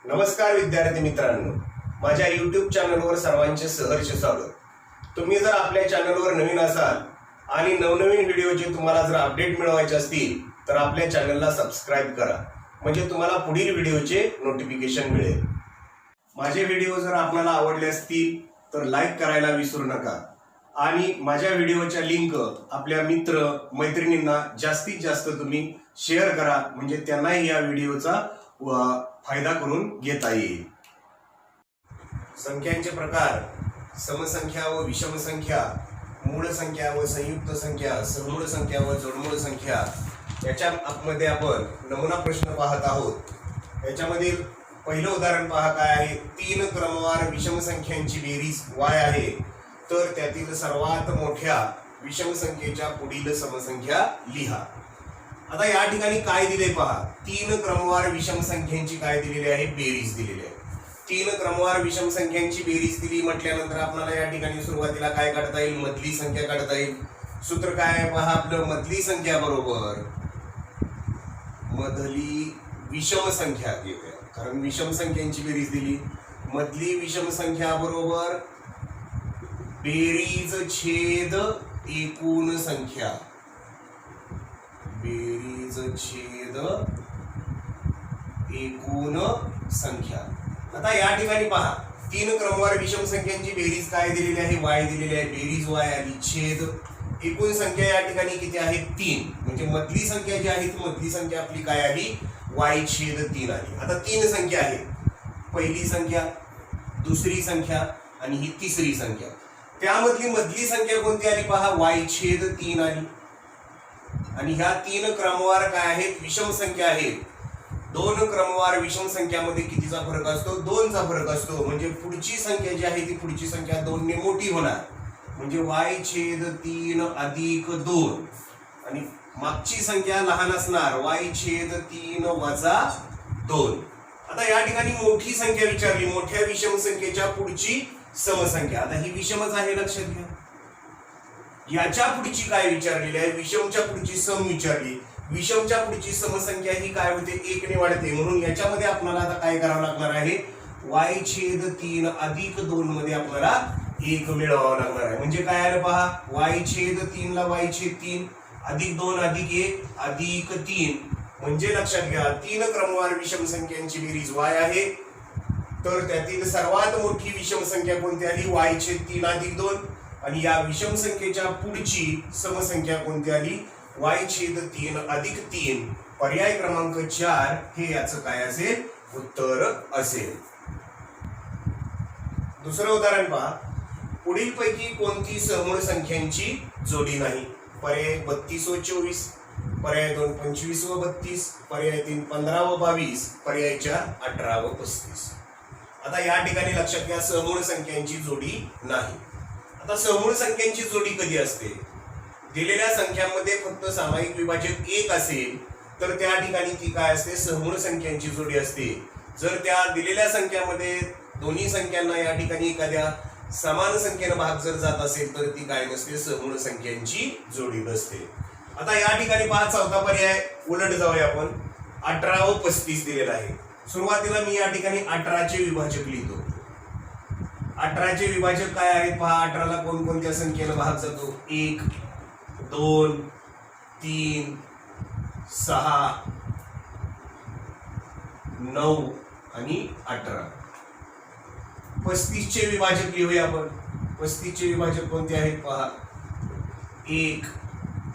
नमस्कार विद्यार्थी मित्रांनो, माझ्या YouTube चॅनलवर सर्वांचे सहर्ष स्वागत। तुम्ही जर आपल्या चॅनलवर नवीन असाल आणि नवनवीन व्हिडिओचे तुम्हाला जर अपडेट मिळवायचे असतील तर आपल्या चॅनलला सबस्क्राइब करा, म्हणजे तुम्हाला पुढील व्हिडिओचे नोटिफिकेशन मिळेल। माझे व्हिडिओ जर आपल्याला आवडले असतील तर लाईक करायला विसरू नका आणि माझ्या व्हिडिओच्या लिंक आपल्या मित्र मैत्रिणींना जास्तीत जास्त तुम्ही शेअर करा, म्हणजे त्यांनाही या व्हिडिओचा फायदा करून घेता येईल। संख्यांचे प्रकार: समसंख्या व विषम संख्या, मूळ संख्या व संयुक्त संख्या, सहमूळ संख्या व जोडमूळ संख्या। याच्यामध्ये आपण नमुना प्रश्न पाहत आहोत। याच्यामधील पहिलं उदाहरण पहा काय आहे। 3 क्रमवार विषम संख्यांची बेरीज y आहे, तर त्यातील सर्वात मोठ्या विषम संख्येच्या पुढील समसंख्या लिहा। आता या ठिकाणी काय दिले पहा। 3 क्रमवार विषम संख्यांची काय दिलेली आहे, बेरीज दिलेली आहे। 3 क्रमवार विषम संख्यांची बेरीज दिली म्हटल्यानंतर आपल्याला या ठिकाणी सुरुवातीला काय काढता येईल, मधली संख्या काढता येईल। सूत्र काय आहे पहा आपलं, मधली संख्या बरोबर मधली विषम संख्या येते, कारण विषम संख्यांची बेरीज दिली। मधली विषम संख्या बरोबर बेरीज छेद एकूण संख्या, बेरीज छेद एकूण संख्या। आता या ठिकाणी पहा 3 क्रमवार विषम संख्यांची बेरीज काय दिलेली आहे, y दिलेली आहे, बेरीज y आली, छेद एकूण संख्या या ठिकाणी किती आहे, 3, म्हणजे मधली संख्या जी आहे ती मधली संख्या आपली काय आली, y छेद 3 आली। आता 3 संख्या आहे, पहिली संख्या, दुसरी संख्या आणि ही तिसरी संख्या। त्यामधली मधली संख्या कोणती आली पहा, y छेद 3 आली। आणि ह्या 3 क्रमवार काय आहेत, विषम संख्या आहेत। 2 क्रमवार विषम संख्यामध्ये कितीचा फरक असतो, 2चा फरक असतो, म्हणजे पुढची संख्या जी आहे ती पुढची संख्या 2 ने मोठी होणार, म्हणजे y छेद 3 अधिक 2, आणि मागची संख्या लहान असणार, y छेद 3 वजा 2। आता या ठिकाणी मोठी संख्या विचारली, मोठ्या विषम संख्येच्या पुढची समसंख्या। आता ही विषमच आहे, लक्षात घ्या। याच्या पुढची काय विचारलेली आहे, विषमच्या पुढची सम विचारली। विषमच्या पुढची समसंख्या ही काय होते, 1 ने वाढते, म्हणून याच्यामध्ये आपल्याला आता काय करावं लागणार आहे, y छेद 3 अधिक 2 मध्ये आपल्याला 1 मिळवावं लागणार आहे। म्हणजे काय आलं पहा, y छेद 3 ला y छेद 3 अधिक 2 अधिक 1 अधिक 3, म्हणजे लक्षात घ्या 3 क्रमवार विषम संख्यांची बेरीज y आहे, तर त्यातील सर्वात मोठी विषम संख्या कोणती आली, y छेद 3 अधिक 2, आणि या विषम संख्येच्या पुढची समसंख्या कोणती आली, y छेद 3 अधिक 3। पर्याय क्रमांक 4 हे याचं काय असेल, उत्तर असेल। दुसरं उदाहरण पहा। पुढील पैकी कोणती सहमूळ संख्यांची जोडी नाही। पर्याय 32 व 24, पर्याय 2 25 व 32, पर्याय 3 15 व 22, पर्याय 4 18 व 35। आता या ठिकाणी लक्षात घ्या सहमूळ संख्यांची जोडी नाही। आता सहमूळ संख्यांची जोडी कधी असते, दिलेल्या संख्यांमध्ये फक्त सामायिक विभाजक 1 असेल तर त्या ठिकाणी ती काय असते, सहमूळ संख्यांची जोडी असते। जर त्या दिलेल्या संख्यांमध्ये दोन्ही संख्यांना या ठिकाणी एखाद्या समान संख्येने भाग जर जात असेल तर ती काय नसते, सहमूळ संख्यांची जोडी नसते। आता या ठिकाणी पहा चौथा पर्याय, उलट जाऊया आपण। 18 व 35 दिलेला आहे। सुरुवातीला मी या ठिकाणी 18 चे विभाजक लिहितो। 18 चे विभाजक काय आहेत पहा, 18 ला कोणकोणत्या संख्येने भाग जातो, 1 2 3 6 9 आणि 18। 35 चे विभाजक लिहूया आपण। 35 चे विभाजक कोणते आहेत पहा, 1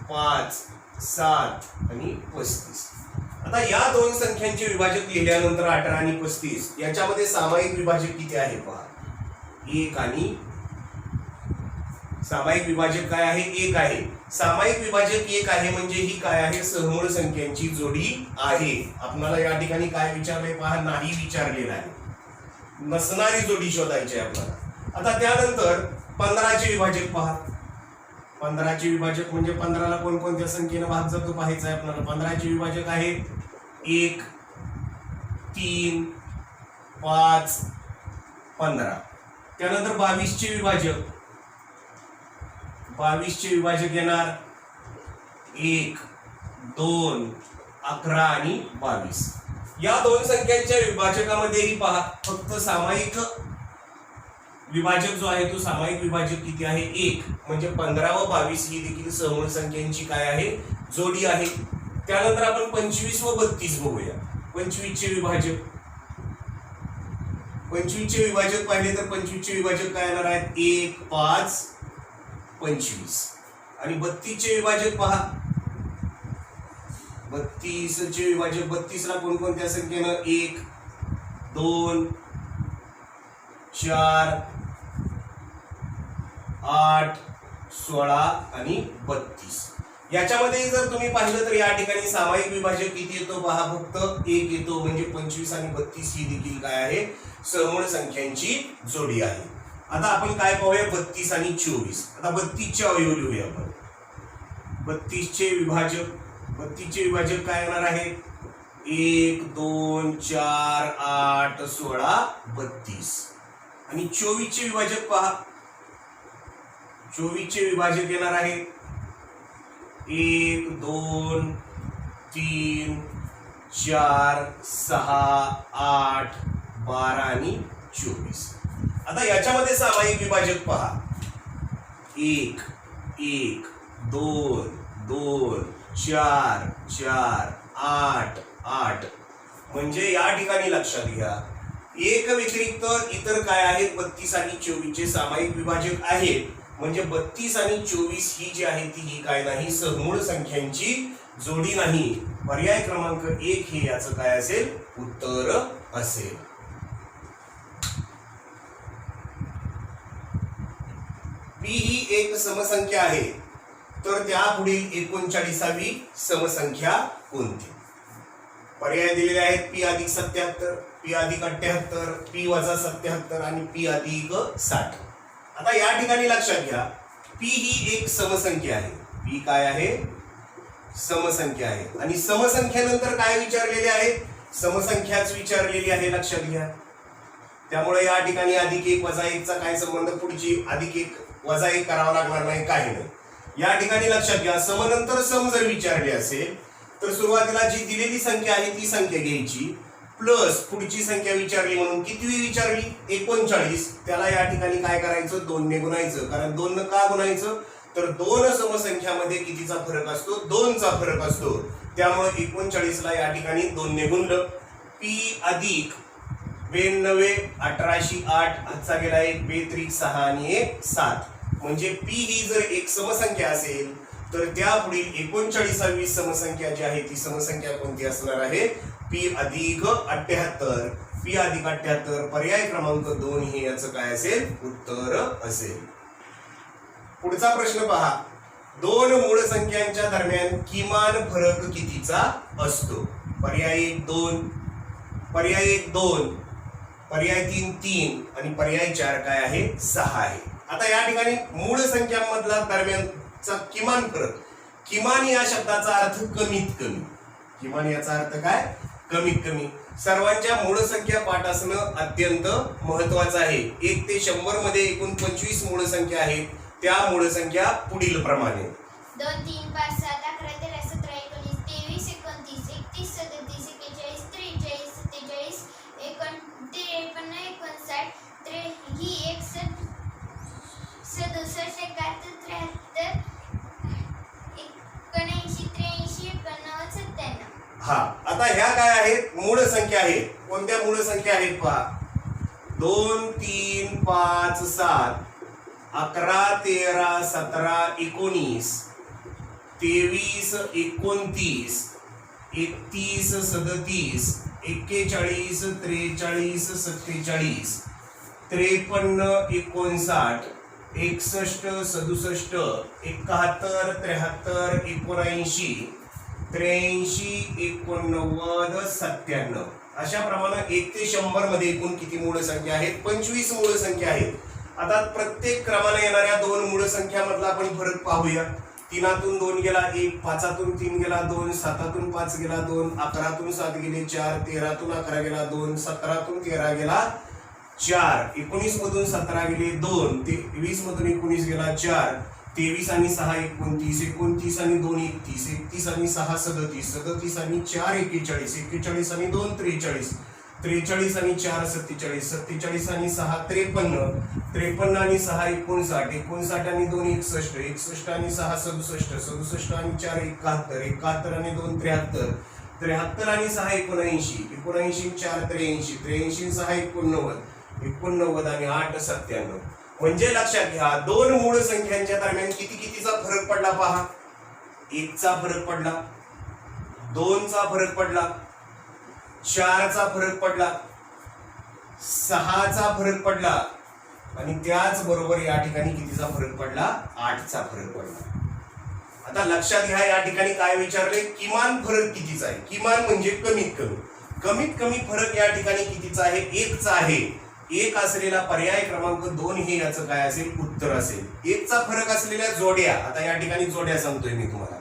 5 7 आणि 35। आता या दोन संख्यांचे विभाजक लिहिल्यानंतर 18 आणि 35 याच्यामध्ये सामायिक विभाजक किती आहे पहा, 1 आणि सामायिक विभाजक काय आहे, 1 आहे। सामायिक विभाजक 1 आहे म्हणजे ही काय आहे, सहमूळ संख्यांची जोडी आहे। आपल्याला या ठिकाणी काय विचारले पहा, नाही विचारलेलं आहे, नसणारी जोडी शोधायची आहे आपल्याला। आता त्यानंतर 15 चे विभाजक पहा। 15 चे विभाजक म्हणजे 15 ला कोणकोणत्या संख्येने भाग जातो पाहायचं आहे आपल्याला। 15 चे विभाजक आहेत 1 3 5 15। त्यानंतर 22 चे विभाजक, 22 चे विभाजक येणार 1 2 11 आणि 22। या दोन संख्यांच्या विभाजकामध्येही पहा फक्त सामायिक विभाजक जो आहे तो सामायिक विभाजक किती आहे 1 म्हणजे 15 व 22 ही देखील सहमूळ संख्यांची काय आहे जोडी आहे. त्यानंतर आपण 25 व 32 बघूया. 25 चे विभाजक पाहिले तर 25 चे विभाजक काय येणार आहेत 1 5 25 आणि 32 चे विभाजक पहा 32 चे विभाजक 32 ला कोणकोणत्या संख्येनं 1 2 4 8 16 आणि 32. याच्यामध्ये जर तुम्ही पाहिलं तर या ठिकाणी सामायिक विभाजक किती येतो पहा फक्त 1 येतो म्हणजे 25 आणि 32 ही देखील काय आहे सहमूळ संख्यांची जोडी आहे. आता आपण काय पाहूया 32 आणि 24. आता 32 चे अवयव लिहूया आपण. 32 चे विभाजक काय येणार आहे 1 2 4 8 16 32 आणि 24 चे विभाजक पहा 24 चे विभाजक येणार आहे 1 2 3 4 6 8 12 आणि 24. आता याच्यामध्ये सामायिक विभाजक पहा 1 1 2 2 4 4 8 8 म्हणजे या ठिकाणी लक्षात घ्या 1 व्यतिरिक्त इतर काय आहेत 32 आणि 24 चे सामायिक विभाजक आहेत म्हणजे 32 आणि 24 ही जी आहे ती ही काय नाही सहमूळ संख्यांची जोडी नाही. पर्याय क्रमांक 1 हे याचं काय असेल उत्तर असेल. पी ही एक समसंख्या आहे तर त्या पुढील 39वी समसंख्या कोणती. पर्याय दिलेले आहेत पी अधिक 77 पी अधिक 78 पी वजा 77 आणि पी अधिक 60. आता या ठिकाणी लक्षात घ्या पी ही एक समसंख्या आहे. पी काय आहे समसंख्या आहे आणि समसंख्येनंतर काय विचारलेले आहे समसंख्याच विचारलेली आहे लक्षात घ्या. त्यामुळे या ठिकाणी अधिक 1 वजा 1 चा काय संबंध पुढची अधिक 1 वजा 1 करावा लागणार नाही काही नाही. या ठिकाणी लक्षात घ्या समनंतर सम जर विचारले असेल तर सुरुवातीला जी दिलेली संख्या आहे ती संख्या घ्यायची प्लस पुढची संख्या विचारली म्हणून कितवी विचारली 39 त्याला या ठिकाणी काय करायचं 2 ने गुणायचं. कारण 2 ने का गुणायचं तर दोन समसंख्यामध्ये कितीचा फरक असतो 2 चा फरक असतो. त्यामुळे 39 ला या ठिकाणी 2 ने गुणलं. पी अधिक 92 18 8 हातचा गेला 1 बेत्रिक 6 आणि 1 7 म्हणजे पी ही जर एक समसंख्या असेल तर त्या पुढील 39वी समसंख्या जी आहे ती समसंख्या कोणती असणार आहे पी अधिक 78. पी अधिक 78 पर्याय क्रमांक 2 हे याचं काय असेल उत्तर असेल. पुढचा प्रश्न पहा दोन मूळ संख्यांच्या दरम्यान किमान फरक कितीचा असतो. पर्याय 1 2 पर्याय 1 2 पर्याय 3 3 आणि पर्याय 4 काय आहे 6 आहे. आता या ठिकाणी मूळ संख्यांमधला दरम्यानचा किमान फरक किमान या शब्दाचा अर्थ कमीत कमी. किमान याचा अर्थ काय कमीत कमी. सर्वांच्या मूळ संख्या पाठ असणं अत्यंत महत्वाचं आहे. 1 ते 100 मध्ये एकूण 25 मूळ संख्या आहेत. त्या मूळ संख्या पुढील प्रमाणे 2 3 5 7 11 13 17 19 23 29 31 37 41 43 47 47 59 ही 67 67 71 73 79 89 97. हा आता ह्या काय आहेत मूळ संख्या आहेत. कोणत्या मूळ संख्या आहेत पहा 2 3 5 7 11 13 17 19 23 29 31 37 41 43 47 53 59 61 67 71 73 79 83 89 97 अशा प्रमाणे 1 ते 100 मध्ये एकूण किती मूळ संख्या आहेत 25 मूळ संख्या आहेत. आता प्रत्येक क्रमाने येणाऱ्या दोन मूळ संख्या मधला आपण फरक पाहूया. 3तून 2 गेला 1 5तून 3 गेला 2 7तून 5 गेला 2 11तून 7 गेले 4 13तून 11 गेला 2 17तून 13 गेला 4 19 मधून 17 गेले 2 23 मधून 19 गेला 4 23 आणि 6 29, 29 आणि 2 31, 31 आणि 6 37, 37 आणि 4 41, 41 आणि 2 43, 43 आणि 4 47, 47 आणि 6 53, 53 आणि 6 59, 59 आणि 2 61, 61 आणि 6 67, 67 आणि 4 71, 71 आणि 2 73, 73 आणि 6 79, 79 4 83, 83 6 89, 89 आणि 8 97. म्हणजे लक्षात घ्या दोन मूळ संख्यांच्या दरम्यान कितीचा फरक पडला पहा. 1 चा फरक पडला, 2 चा फरक पडला, 4 चा फरक पडला, 6 चा फरक पडला आणि त्याच बरोबर या ठिकाणी कितीचा फरक पडला, 8 चा फरक पडला. आता लक्षात घ्या या ठिकाणी काय विचारले, किमान फरक कितीचा आहे. किमान म्हणजे कमीत कमी फरक या ठिकाणी कितीचा आहे, 1 चा आहे. 1 असलेला पर्याय क्रमांक 2 हे याचं काय असेल, उत्तर असेल. 1 चा फरक असलेल्या जोड्या, आता या ठिकाणी जोड्या सांगतोय मी तुम्हाला,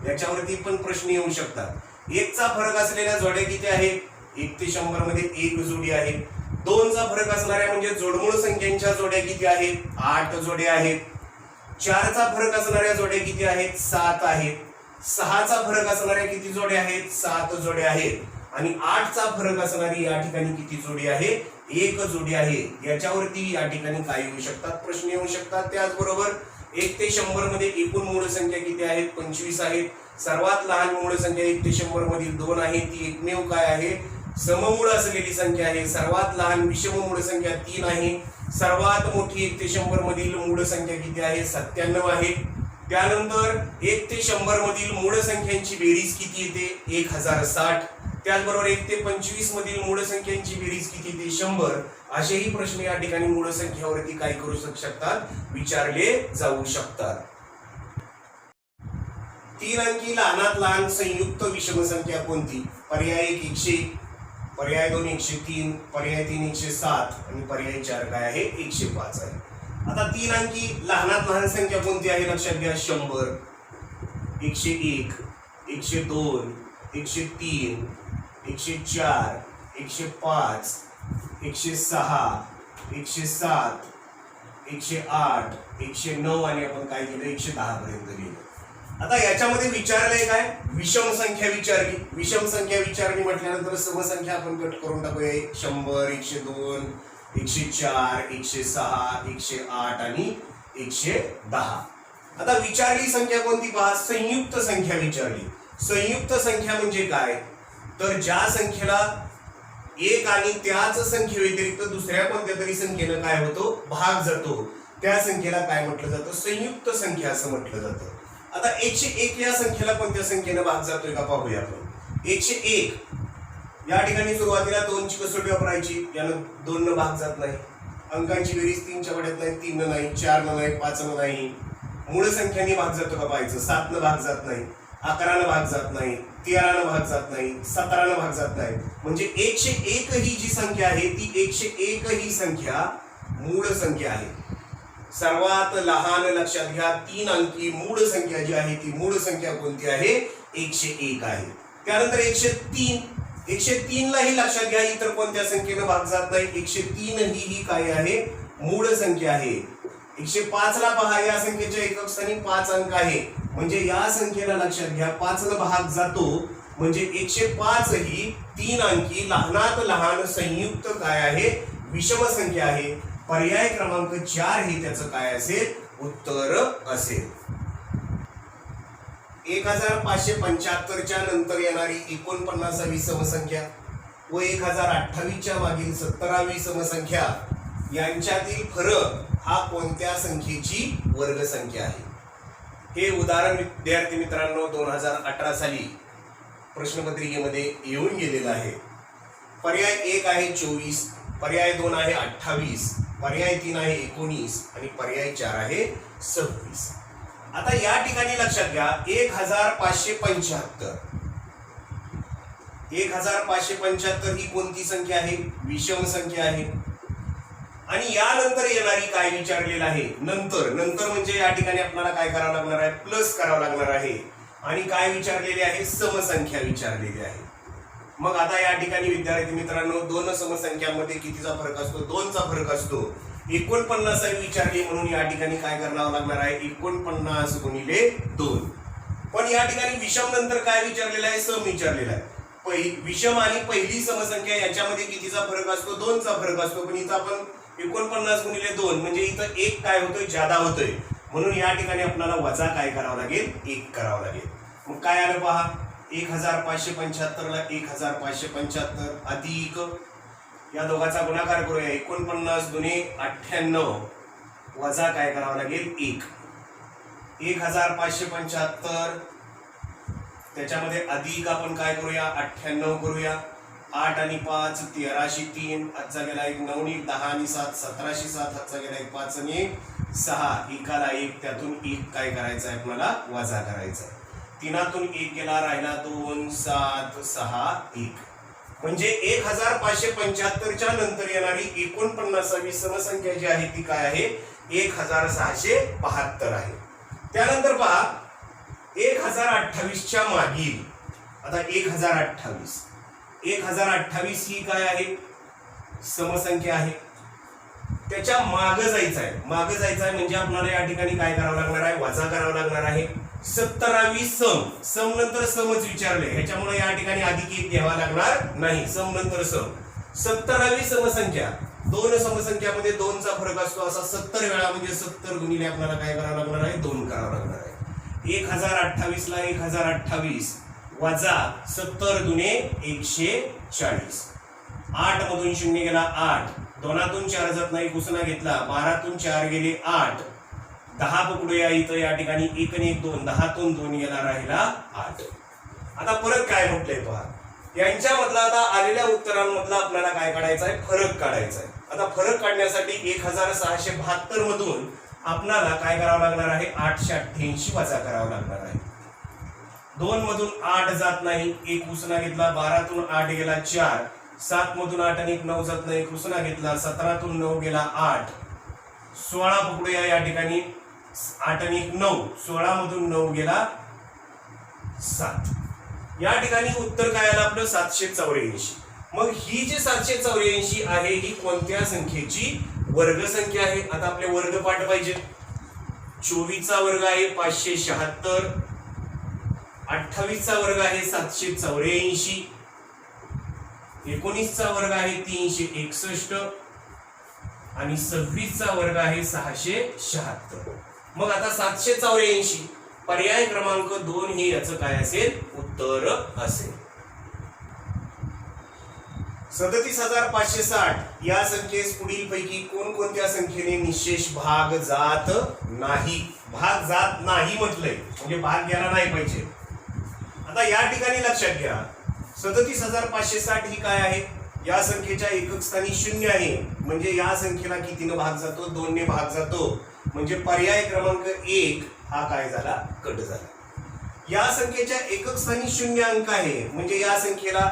याच्यावरती पण प्रश्न येऊ शकतात. 1 चा फरक असलेल्या जोड्या किती आहेत, 1 ते 100 मध्ये 1 जोडी आहे. 2 चा फरक असणाऱ्या म्हणजे जोडमूळ संख्यांच्या जोड्या किती आहेत, 8 जोड्या आहेत. 4 चा फरक असणाऱ्या जोड्या किती आहेत, 7 आहेत. 6 चा फरक असणाऱ्या किती जोड्या आहेत, 7 जोड्या आहेत. आणि 8 चा फरक असणारी या ठिकाणी किती जोडी आहे, 1 जोडी आहे. याच्यावरती या ठिकाणी काय येऊ शकतात, प्रश्न येऊ शकतात. त्याचबरोबर 1 ते 100 मध्ये एकूण मूळ संख्या किती आहेत, 25 आहेत. सर्वात लहान मूळ संख्या 1 ते 100 मधील 2 आहे, ती एकमेव काय आहे, सममूळ असलेली संख्या आहे. सर्वात लहान विषम मूळ संख्या 3 आहे. सर्वात मोठी 1 ते 100 मधील मूळ संख्या किती आहे, 97 आहे. त्यानंतर 1 ते 100 मधील मूळ संख्यांची बेरीज किती येते, 1060. त्याचबरोबर 1 ते 25 मधील मूळ संख्यांची बेरीज किती येते, 100. असेही प्रश्न या ठिकाणी मूळ संख्यावरती काय करू शकतात, विचारले जाऊ शकतात. 3 अंकी लहानात लहान संयुक्त विषम संख्या कोणती. पर्याय 1 101, पर्याय 2 103, पर्याय 3 107 आणि पर्याय 4 काय आहे, 105 आहे. आता 3 अंकी लहानात लहान संख्या कोणती आहे, लक्षात घ्या, 100, 101, 102, 103, 104, 105, 106, 107, 108, 109 आणि आपण काय केलं, 110 पर्यंत गेलो. आता याच्यामध्ये विचारलंय काय, विषम संख्या विचारली. विषम संख्या विचारली म्हटल्यानंतर समसंख्या आपण कट करून टाकूया. 100, 102, 104, 106, 108 आणि 110. आता विचारली संख्या कोणती पहा, संयुक्त संख्या विचारली. संयुक्त संख्या म्हणजे काय, तर ज्या संख्येला 1 आणि त्याच संख्येव्यतिरिक्त दुसऱ्या कोणत्या तरी संख्येनं काय होतो, भाग जातो, त्या संख्येला काय म्हटलं जातं, संयुक्त संख्या असं म्हटलं जातं. आता 101 या संख्येला कोणत्या संख्येनं भाग जातोय का पाहूया आपण. 101 या ठिकाणी सुरुवातीला 2 ची कसोटी वापरायची, यानं 2 न भाग जात नाही. अंकांची बेरीज 3 च्या वाड्यात नाही, 3 न नाही, 4 न नाही, 5 न नाही. मूळ संख्याने भाग जातो का पाहायचं. 7 न भाग जात नाही, 11 न भाग जात नाही, 13 न भाग जात नाही, 17 न भाग जात नाही. म्हणजे 101 ही जी संख्या आहे ती 101 ही संख्या मूळ संख्या आहे. सर्वात लहान, लक्षात घ्या, 3 अंकी मूळ संख्या जी आहे ती मूळ संख्या कोणती आहे, 101 आहे. त्यानंतर 103, 103 लाही लक्षात घ्या, इतर कोणत्या संख्येनं भाग जात नाही. 103 ही काय आहे, मूळ संख्या आहे. 105 ला पहा, या संख्येच्या एकक स्थानी 5 अंक आहे, म्हणजे या संख्येला लक्षात घ्या 5 न भाग जातो, म्हणजे 105 ही 3 अंकी लहानात लहान संयुक्त काय आहे, विषम संख्या आहे. पर्याय क्रमांक 4 हे त्याचं काय असेल, उत्तर असेल. 1575 च्या नंतर येणारी 49वी समसंख्या व 1028 च्या मागील 17वी समसंख्या यांच्यातील फरक हा कोणत्या संख्येची वर्गसंख्या आहे. हे उदाहरण विद्यार्थी मित्रांनो 2018 साली प्रश्नपत्रिकेमध्ये येऊन गेलेलं आहे. पर्याय 1 आहे 24, पर्याय 2 आहे 28, पर्याय 3 आहे 19 आणि पर्याय 4 आहे 26. आता या ठिकाणी लक्षात घ्या 1575, 1575 ही कोणती संख्या आहे, विषम संख्या आहे. आणि यानंतर येणारी काय विचारलेलं आहे, नंतर म्हणजे या ठिकाणी आपल्याला काय करावं लागणार आहे, प्लस करावं लागणार आहे. आणि काय विचारलेले आहे, समसंख्या विचारलेली आहे. मग आता या ठिकाणी विद्यार्थी मित्रांनो 2 समसंख्यांमध्ये कितीचा फरक असतो, 2 चा फरक असतो. 49 विचारली म्हणून या ठिकाणी काय करावं लागणार आहे 49 गुणिले 2. पण या ठिकाणी विषम नंतर काय विचारलेलं आहे सम विचारलेला आहे. विषम आणि पहिली समसंख्या याच्यामध्ये कितीचा फरक असतो 2चा फरक असतो. पण इथं आपण 49 गुणिले 2 म्हणजे इथं एक काय होतोय जादा होतोय म्हणून या ठिकाणी आपल्याला वजा काय करावं लागेल 1 करावं लागेल. मग काय आलं पहा 1575 ला 1575 अधिक या दोघांचा गुणाकार करूया 49 दुने 98 वजा काय करावं लागेल 1. 1575 त्याच्यामध्ये अधिक आपण काय करूया 98 करूया 8 आणि 5 1303 हातचा गेला 1 9 आणि 10 आणि 7 1707 हातचा गेला 1 5 आणि 6 एकाला 1 त्यातून 1 काय करायचं आहे आपल्याला वजा करायचा आहे. 3तून 1 गेला राहिला 2 7 6 1 म्हणजे 1575 च्या नंतर येणारी 49वी समसंख्या जी आहे ती काय आहे 1672 आहे. त्यानंतर पहा 1028 च्या मागील आता 1028 ही काय आहे समसंख्या आहे. त्याच्या मागे जायचं आहे म्हणजे आपल्याला या ठिकाणी काय करावं लागणार आहे वजा करावं लागणार आहे. 17वी सम नंतर समच विचारले ह्याच्यामुळे या ठिकाणी अधिक 1 घ्यावा लागणार नाही. सम नंतर सम 17वी समसंख्या दोन समसंख्यामध्ये 2चा फरक असतो असा 70 वेळा म्हणजे 70 गुणिले आपल्याला काय करावं लागणार आहे 2 करावं लागणार आहे. 1028 ला 1028 वजा 70 दुने 140 8 मधून 0 गेला 8 2तून 4 जात नाही पुसना घेतला 12तून 4 गेले 8 10 पकडूया इथं या ठिकाणी 1 आणि 1 2 10तून 2 गेला राहिला 8. आता परत काय म्हटलंय पहा यांच्यामधला आता आलेल्या उत्तरांमधला आपल्याला काय काढायचा आहे फरक काढायचा आहे. आता फरक काढण्यासाठी 1672 मधून आपल्याला काय करावं लागणार आहे 888 वजा करावं लागणार आहे. 2 मधून 8 जात नाही 1 उसना घेतला 12तून 8 गेला 4 7 मधून 8 आणि 1 9 जात नाही उसना घेतला 17तून 9 गेला 8 16 पकडूया या ठिकाणी 8 आणि 1 9 16 मधून 9 गेला 7. या ठिकाणी उत्तर काय आलं आपलं 784. मग ही जी 784 आहे ही कोणत्या संख्येची वर्ग संख्या आहे. आता आपले वर्ग पाठ पाहिजे. 24 चा वर्ग आहे 576 28 चा वर्ग आहे 784 19 चा वर्ग आहे 361 आणि 26 चा वर्ग आहे 676. मग आता 784 पर्याय क्रमांक 2 हे याचं काय असेल उत्तर असेल. 37560 या संख्येस पुढीलपैकी कोणकोणत्या संख्येने निशेष भाग जात नाही. भाग जात नाही म्हटलंय म्हणजे भाग गेला नाही पाहिजे. आता या ठिकाणी लक्षात घ्या 37560 ही काय आहे या संख्येच्या एकक स्थानी 0 आहे म्हणजे या संख्येला कितीने भाग जातो 2 ने भाग जातो म्हणजे पर्याय क्रमांक 1 हा काय झाला कट झाला. या संख्येच्या एकक स्थानी 0 अंक आहे म्हणजे या संख्येला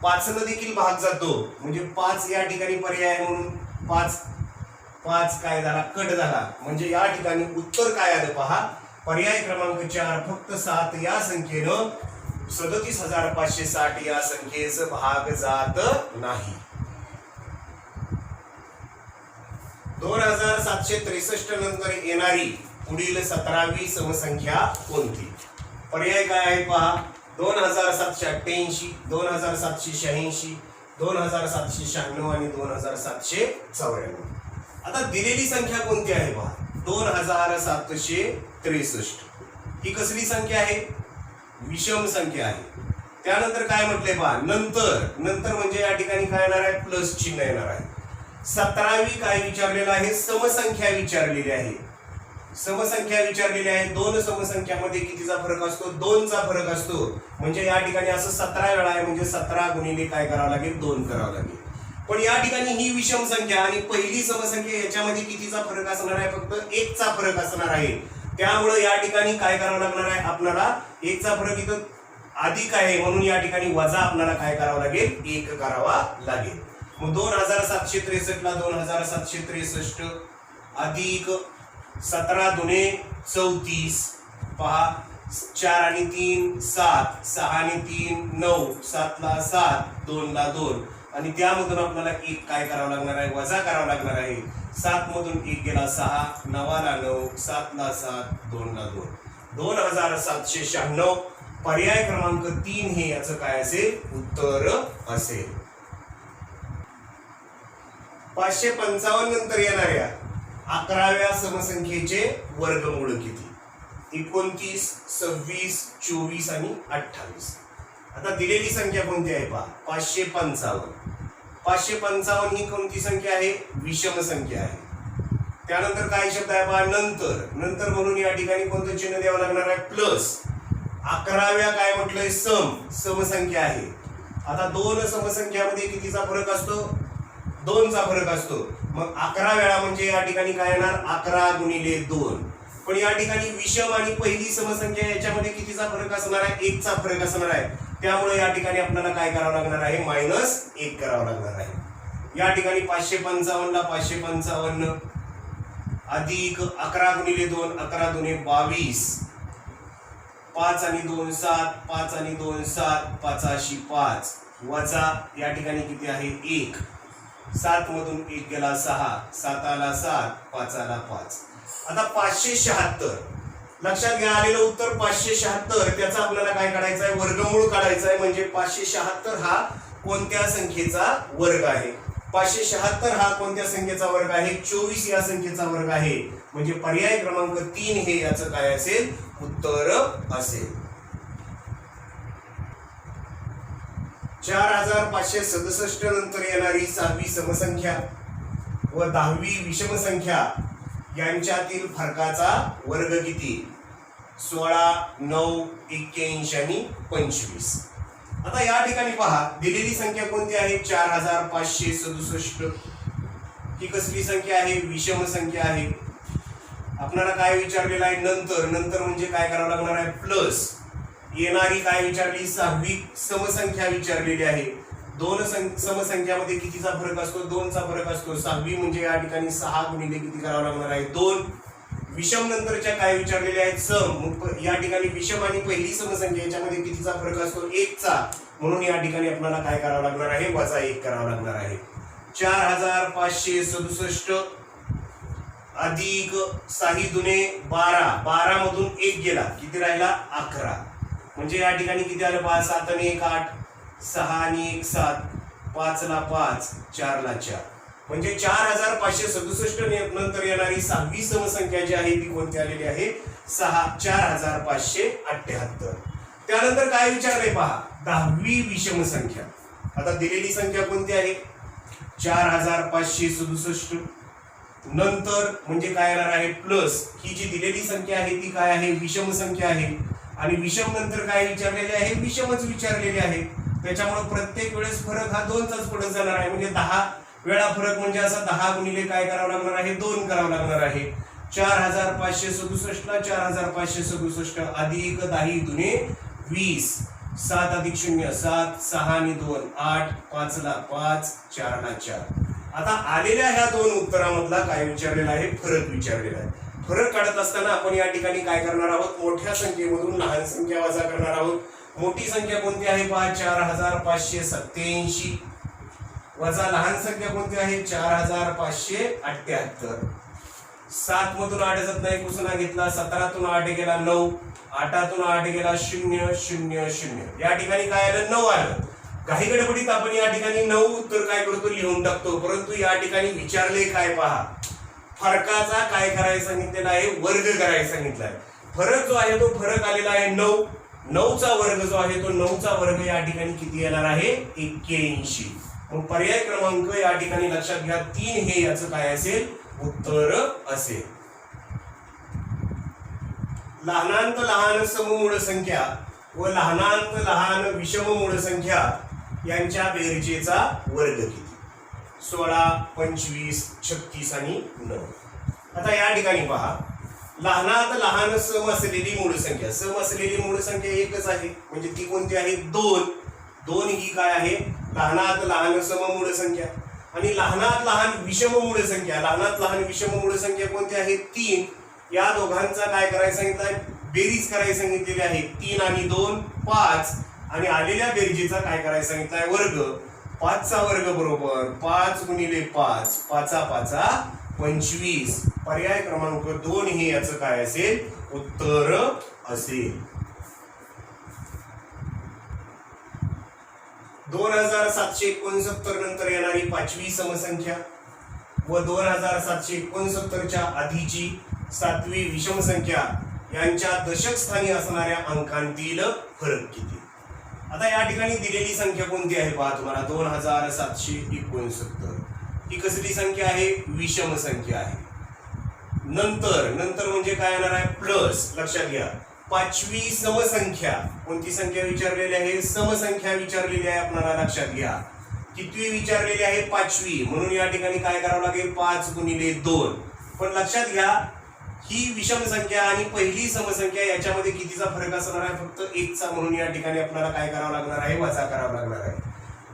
5 ने देखील भाग जातो म्हणजे 5 या ठिकाणी पर्याय म्हणून 5 काय झाला कट झाला म्हणजे या ठिकाणी उत्तर काय आलं पहा पर्याय क्रमांक 4 फक्त 7 या संख्येनं 37560 या संख्येस भाग जात नाही. 2763 नंतर येणारी पुढील 17वी समसंख्या कोणती. पर्याय काय आहे पहा 2788 2786 2796 आणि 2794. आता दिलेली संख्या कोणती आहे पहा 2763. ही कसली संख्या आहे विषम संख्या आहे. त्यानंतर काय म्हटले पहा नंतर म्हणजे या ठिकाणी काय येणार आहे प्लस चिन्ह येणार आहे. 17वी काय विचारलेलं आहे समसंख्या विचारलेली आहे. समसंख्या विचारलेली आहे. दोन समसंख्यामध्ये कितीचा फरक असतो 2चा फरक असतो म्हणजे या ठिकाणी असं 17 वेळा आहे म्हणजे 17 गुणिले काय करावं लागेल 2 करावं लागेल. पण या ठिकाणी ही विषम संख्या आणि पहिली समसंख्या याच्यामध्ये कितीचा फरक असणार आहे फक्त 1चा फरक असणार आहे. त्यामुळे या ठिकाणी काय करावं लागणार आहे आपल्याला 1चा फरक इथं अधिक आहे म्हणून या ठिकाणी वजा आपल्याला काय करावं लागेल 1 करावा लागेल. मग 2763 ला 2763 अधिक 17 दुने 34 पहा 4 आणि 3 7 6 आणि 3 9 7 ला 7 2 ला 2 आणि त्यामधून आपल्याला 1 काय करावं लागणार आहे, वजा करावं लागणार आहे. 7 मधून 1 गेला 6, 9 ला 9, 7 ला 7, 2 ला 2, 2796. पर्याय क्रमांक 3 हे याचं काय असेल, उत्तर असेल. 555 नंतर येणाऱ्या 11व्या समसंख्येचे वर्गमूळ किती? 29, 26, 24 आणि 28. आता दिलेली संख्या कोणती आहे पहा, 555. 555 ही कोणती संख्या आहे, विषम संख्या आहे. त्यानंतर काय शब्द आहे पहा, नंतर. नंतर म्हणून या ठिकाणी कोणतं चिन्ह द्यावं लागणार आहे, प्लस. 11व्या काय म्हटलंय, समसंख्या आहे. आता 2 समसंख्यामध्ये कितीचा फरक असतो, 2चा फरक असतो. मग 11 वेळा म्हणजे या ठिकाणी काय येणार, 11 गुणिले 2. पण या ठिकाणी विषम आणि पहिली समसंख्या याच्यामध्ये कितीचा फरक असणार आहे, 1चा फरक असणार आहे. त्यामुळे या ठिकाणी आपल्याला काय करावं लागणार आहे, -1 करावं लागणार आहे. या ठिकाणी 555 ला 555 अधिक 11 गुणिले 2, 11 दुने 22, 5 आणि 2 7, 5 आणि 2 7, 5 5, वजा या ठिकाणी किती आहे, 1. 7 मधून 1 गेला 6, 7 आला 7, 5 आला 5. आता 576 लक्षात घ्या, आलेलं उत्तर 576. त्याचा आपल्याला काय काढायचं आहे, वर्गमूळ काढायचं आहे. म्हणजे 576 हा कोणत्या संख्येचा वर्ग आहे, 576 हा कोणत्या संख्येचा वर्ग आहे, 24 या संख्येचा वर्ग आहे. म्हणजे पर्याय क्रमांक 3 हे याचं काय असेल, उत्तर असेल. 4567 नंतर येणारी 6वी समसंख्या व 10वी विषम संख्या यांच्यातील फरकाचा वर्ग किती? 16, 9, 81 आणि 25. आता या ठिकाणी पहा, दिलेली संख्या कोणती आहे, 4567. ही कसली संख्या आहे, विषम संख्या आहे. आपल्याला काय विचारलेलं आहे, नंतर. नंतर म्हणजे काय करावं लागणार आहे, प्लस. येणारी काय विचारली, 6वी समसंख्या विचारलेली आहे. 2 समसंख्यामध्ये कितीचा फरक असतो, 2चा फरक असतो. 6वी म्हणजे या ठिकाणी 6 गुणिले किती करावं लागणार आहे, 2. विषम नंतरच्या काय विचारलेल्या आहेत, सम. मग या ठिकाणी विषम आणि पहिली समसंख्या याच्यामध्ये कितीचा फरक असतो, 1चा. म्हणून या ठिकाणी आपल्याला काय करावं लागणार आहे, -1 करावं लागणार आहे. 4567 अधिक 6 दुने 12, 12 मधून 1 गेला, किती राहिला, 11. म्हणजे या ठिकाणी किती आलं पहा, 7 आणि 1 8, 6 आणि 1 7, 5 ला 5, 4 ला 4. म्हणजे 4567 नंतर येणारी 6वी समसंख्या जी आहे ती कोणती आलेली आहे, 4578. त्यानंतर काय विचारलंय पहा, 10वी विषम संख्या. आता दिलेली संख्या कोणती आहे, 4567 नंतर म्हणजे काय येणार आहे, प्लस. ही जी दिलेली संख्या आहे ती काय आहे, विषम संख्या आहे. आणि विषम नंतर काय विचारलेले आहे, विषमच विचारलेले आहे. त्याच्यामुळे प्रत्येक वेळेस फरक हा 2चाच पडत जाणार आहे. म्हणजे 10 वेळा फरक म्हणजे असा 10 गुणिले काय करावं लागणार आहे, 2 करावं लागणार आहे. 4567 ला 4567 अधिक 10 दुने 20, 7 अधिक 0 7, 6 आणि 2 8, 5 ला 5, 4 ला 4. आता आलेल्या ह्या 2 उत्तरामधला काय विचारलेला आहे, फरक विचारलेला आहे. फरक काढत असताना आपण या ठिकाणी काय करणार आहोत, मोठ्या संख्येमधून लहान संख्या वजा करणार आहोत. मोठी संख्या कोणती आहे पहा, 4587 वजा लहान संख्या कोणती आहे, 4578. 7 मधून 8 जात नाही, पुसना घेतला. 17तून 8 गेला 9, 8तून 8 गेला 0 0 0. या ठिकाणी काय आलं, 9 आलं. काही गडबडीत आपण या ठिकाणी 9 उत्तर काय करतो, लिहून टाकतो. परंतु या ठिकाणी विचारले काय पहा, फरकाचा काय करायला सांगितलेला आहे, वर्ग करायला सांगितला आहे. फरक जो आहे तो फरक आलेला आहे 9. 9चा वर्ग जो आहे तो 9चा वर्ग या ठिकाणी किती येणार आहे, 81. मग पर्याय क्रमांक या ठिकाणी लक्षात घ्या, 3 हे याचं काय असेल, उत्तर असेल. लहानांत लहान सममूळ संख्या व लहानांत लहान विषममूळ संख्या यांच्या बेरजेचा वर्ग किती? 16, 25, 36 आणि 9. आता या ठिकाणी पहा, लहानात लहान सम असलेली मूळ संख्या. सम असलेली मूळ संख्या एकच आहे, म्हणजे ती कोणती आहे, 2. 2 ही काय आहे, लहानात लहान सममूळ संख्या. आणि लहानात लहान विषममूळ संख्या. लहानात लहान विषममूळ संख्या कोणती आहे, 3. या दोघांचा काय करायला सांगितलंय, बेरीज करायला सांगितलेली आहे. 3 आणि 2 5. आणि आलेल्या बेरजेचा काय करायला सांगितलाय, वर्ग. 5चा वर्ग बरोबर 5 गुणिले 5, 5 5 25. पर्याय क्रमांक 2 हे याचं काय असेल? उत्तर असेल. 2769 नंतर येणारी 5वी समसंख्या व 2769 च्या आधीची 7वी विषम संख्या यांच्या दशक स्थानी असणाऱ्या अंकांतील फरक किती? आता या ठिकाणी दिलेली संख्या कोणती आहे पहा तुम्हाला. 2769 ही कसली संख्या आहे? विषम संख्या आहे. नंतर म्हणजे काय येणार आहे? प्लस. लक्षात घ्या 5वी समसंख्या कोणती संख्या विचारलेली आहे? समसंख्या विचारलेली आहे आपल्याला. लक्षात घ्या कितवी विचारलेली आहे? 5वी. म्हणून या ठिकाणी काय करावं लागेल? 5 गुणिले 2. पण लक्षात घ्या ही विषम संख्या आणि पहिली समसंख्या याच्यामध्ये कितीचा फरक असणार आहे? फक्त 1चा. म्हणून या ठिकाणी आपल्याला काय करावं लागणार आहे? वजा करावं लागणार आहे.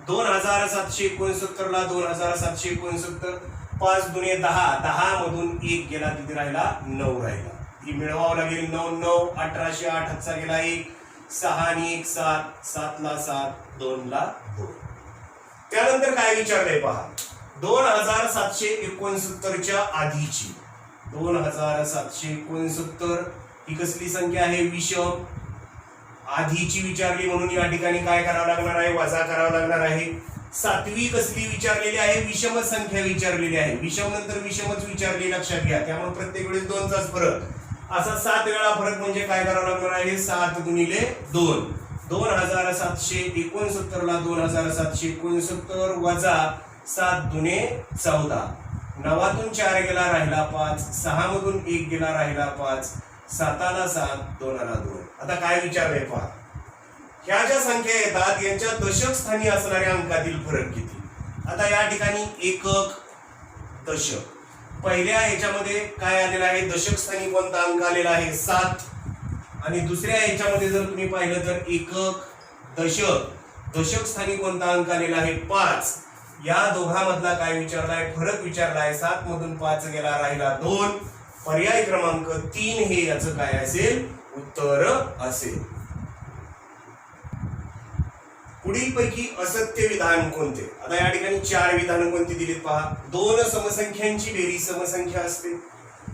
2769 ला 2769 5 दुने 10, 10 मधून 1 गेला, किती राहिला? 9 राहिला. ही मिळवावं लागेल. 9 9 1808 हातचा गेला 1, 6 आणि 1 7, 7 ला 7, 2 ला 2. त्यानंतर काय विचारलंय पहा. 2769 च्या आधीची 2769 ही कसली संख्या आहे? विषम. आधीची विचारली म्हणून या ठिकाणी काय करावं लागणार आहे? वजा करावं लागणार आहे. 7वी कसली विचारलेली आहे? विषम संख्या विचारलेली आहे. विषम नंतर विषमच विचारली. लक्षात घ्या त्यामुळे प्रत्येक वेळेस 2चाच फरक. असा 7 वेळा फरक म्हणजे काय करावं लागणार आहे? 7 गुणिले 2. 2769 ला 2769 वजा 7 दुने 14. 9तून 4 गेला राहिला 5, 6 मधून 1 गेला राहिला 5, 7 ला 7, 2 ला 2. आता काय विचारलंय पहा. ह्या ज्या संख्या येतात यांच्या दशक स्थानी असणाऱ्या अंकातील फरक किती? आता या ठिकाणी एकक, दशक. पहिल्या याच्यामध्ये काय आलेलं आहे? दशक स्थानी कोणता अंक आलेला आहे? 7. आणि दुसऱ्या याच्यामध्ये जर तुम्ही पाहिलं तर एकक, दशक, दशक स्थानी कोणता अंक आलेला आहे? 5. या दोघांमधला काय विचारलाय? फरक विचारलाय. 7 मधून 5 गेला राहिला 2. पर्याय क्रमांक 3 हे याचं काय असेल? उत्तर असेल. पुढील पैकी असत्य विधान कोणते? आता या ठिकाणी 4 विधानं कोणती दिलीत पहा. 2 समसंख्यांची बेरीज समसंख्या असते.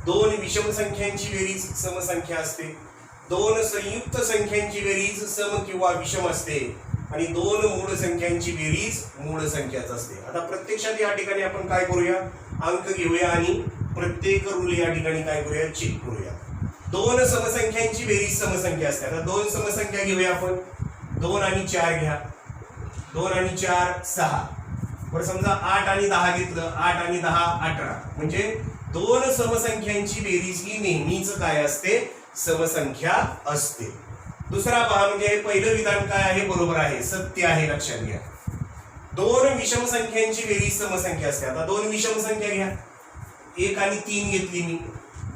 2 विषम संख्यांची बेरीज समसंख्या असते. 2 संयुक्त संख्यांची बेरीज सम किंवा विषम असते. आणि 2 मूळ संख्यांची बेरीज मूळ संख्याच असते. आता प्रत्यक्षात या ठिकाणी आपण काय करूया? अंक घेऊया आणि प्रत्येक रूल या ठिकाणी काय करूया? चेक करूया. 2 समसंख्यांची बेरीज समसंख्या असते. आता 2 समसंख्या घेऊया आपण. 2 आणि 4 घ्या. 2 आणि 4 6. बरं समजा 8 आणि 10 घेतलं. 8 आणि 10 18. म्हणजे 2 समसंख्यांची बेरीज ही नेहमीच काय असते? समसंख्या असते. दुसरा पहा म्हणजे पहिलं विधान काय आहे? बरोबर आहे, सत्य आहे. लक्षात घ्या 2 विषम संख्यांची बेरीज समसंख्या असते. आता 2 विषम संख्या घ्या. 1 आणि 3 घेतली मी.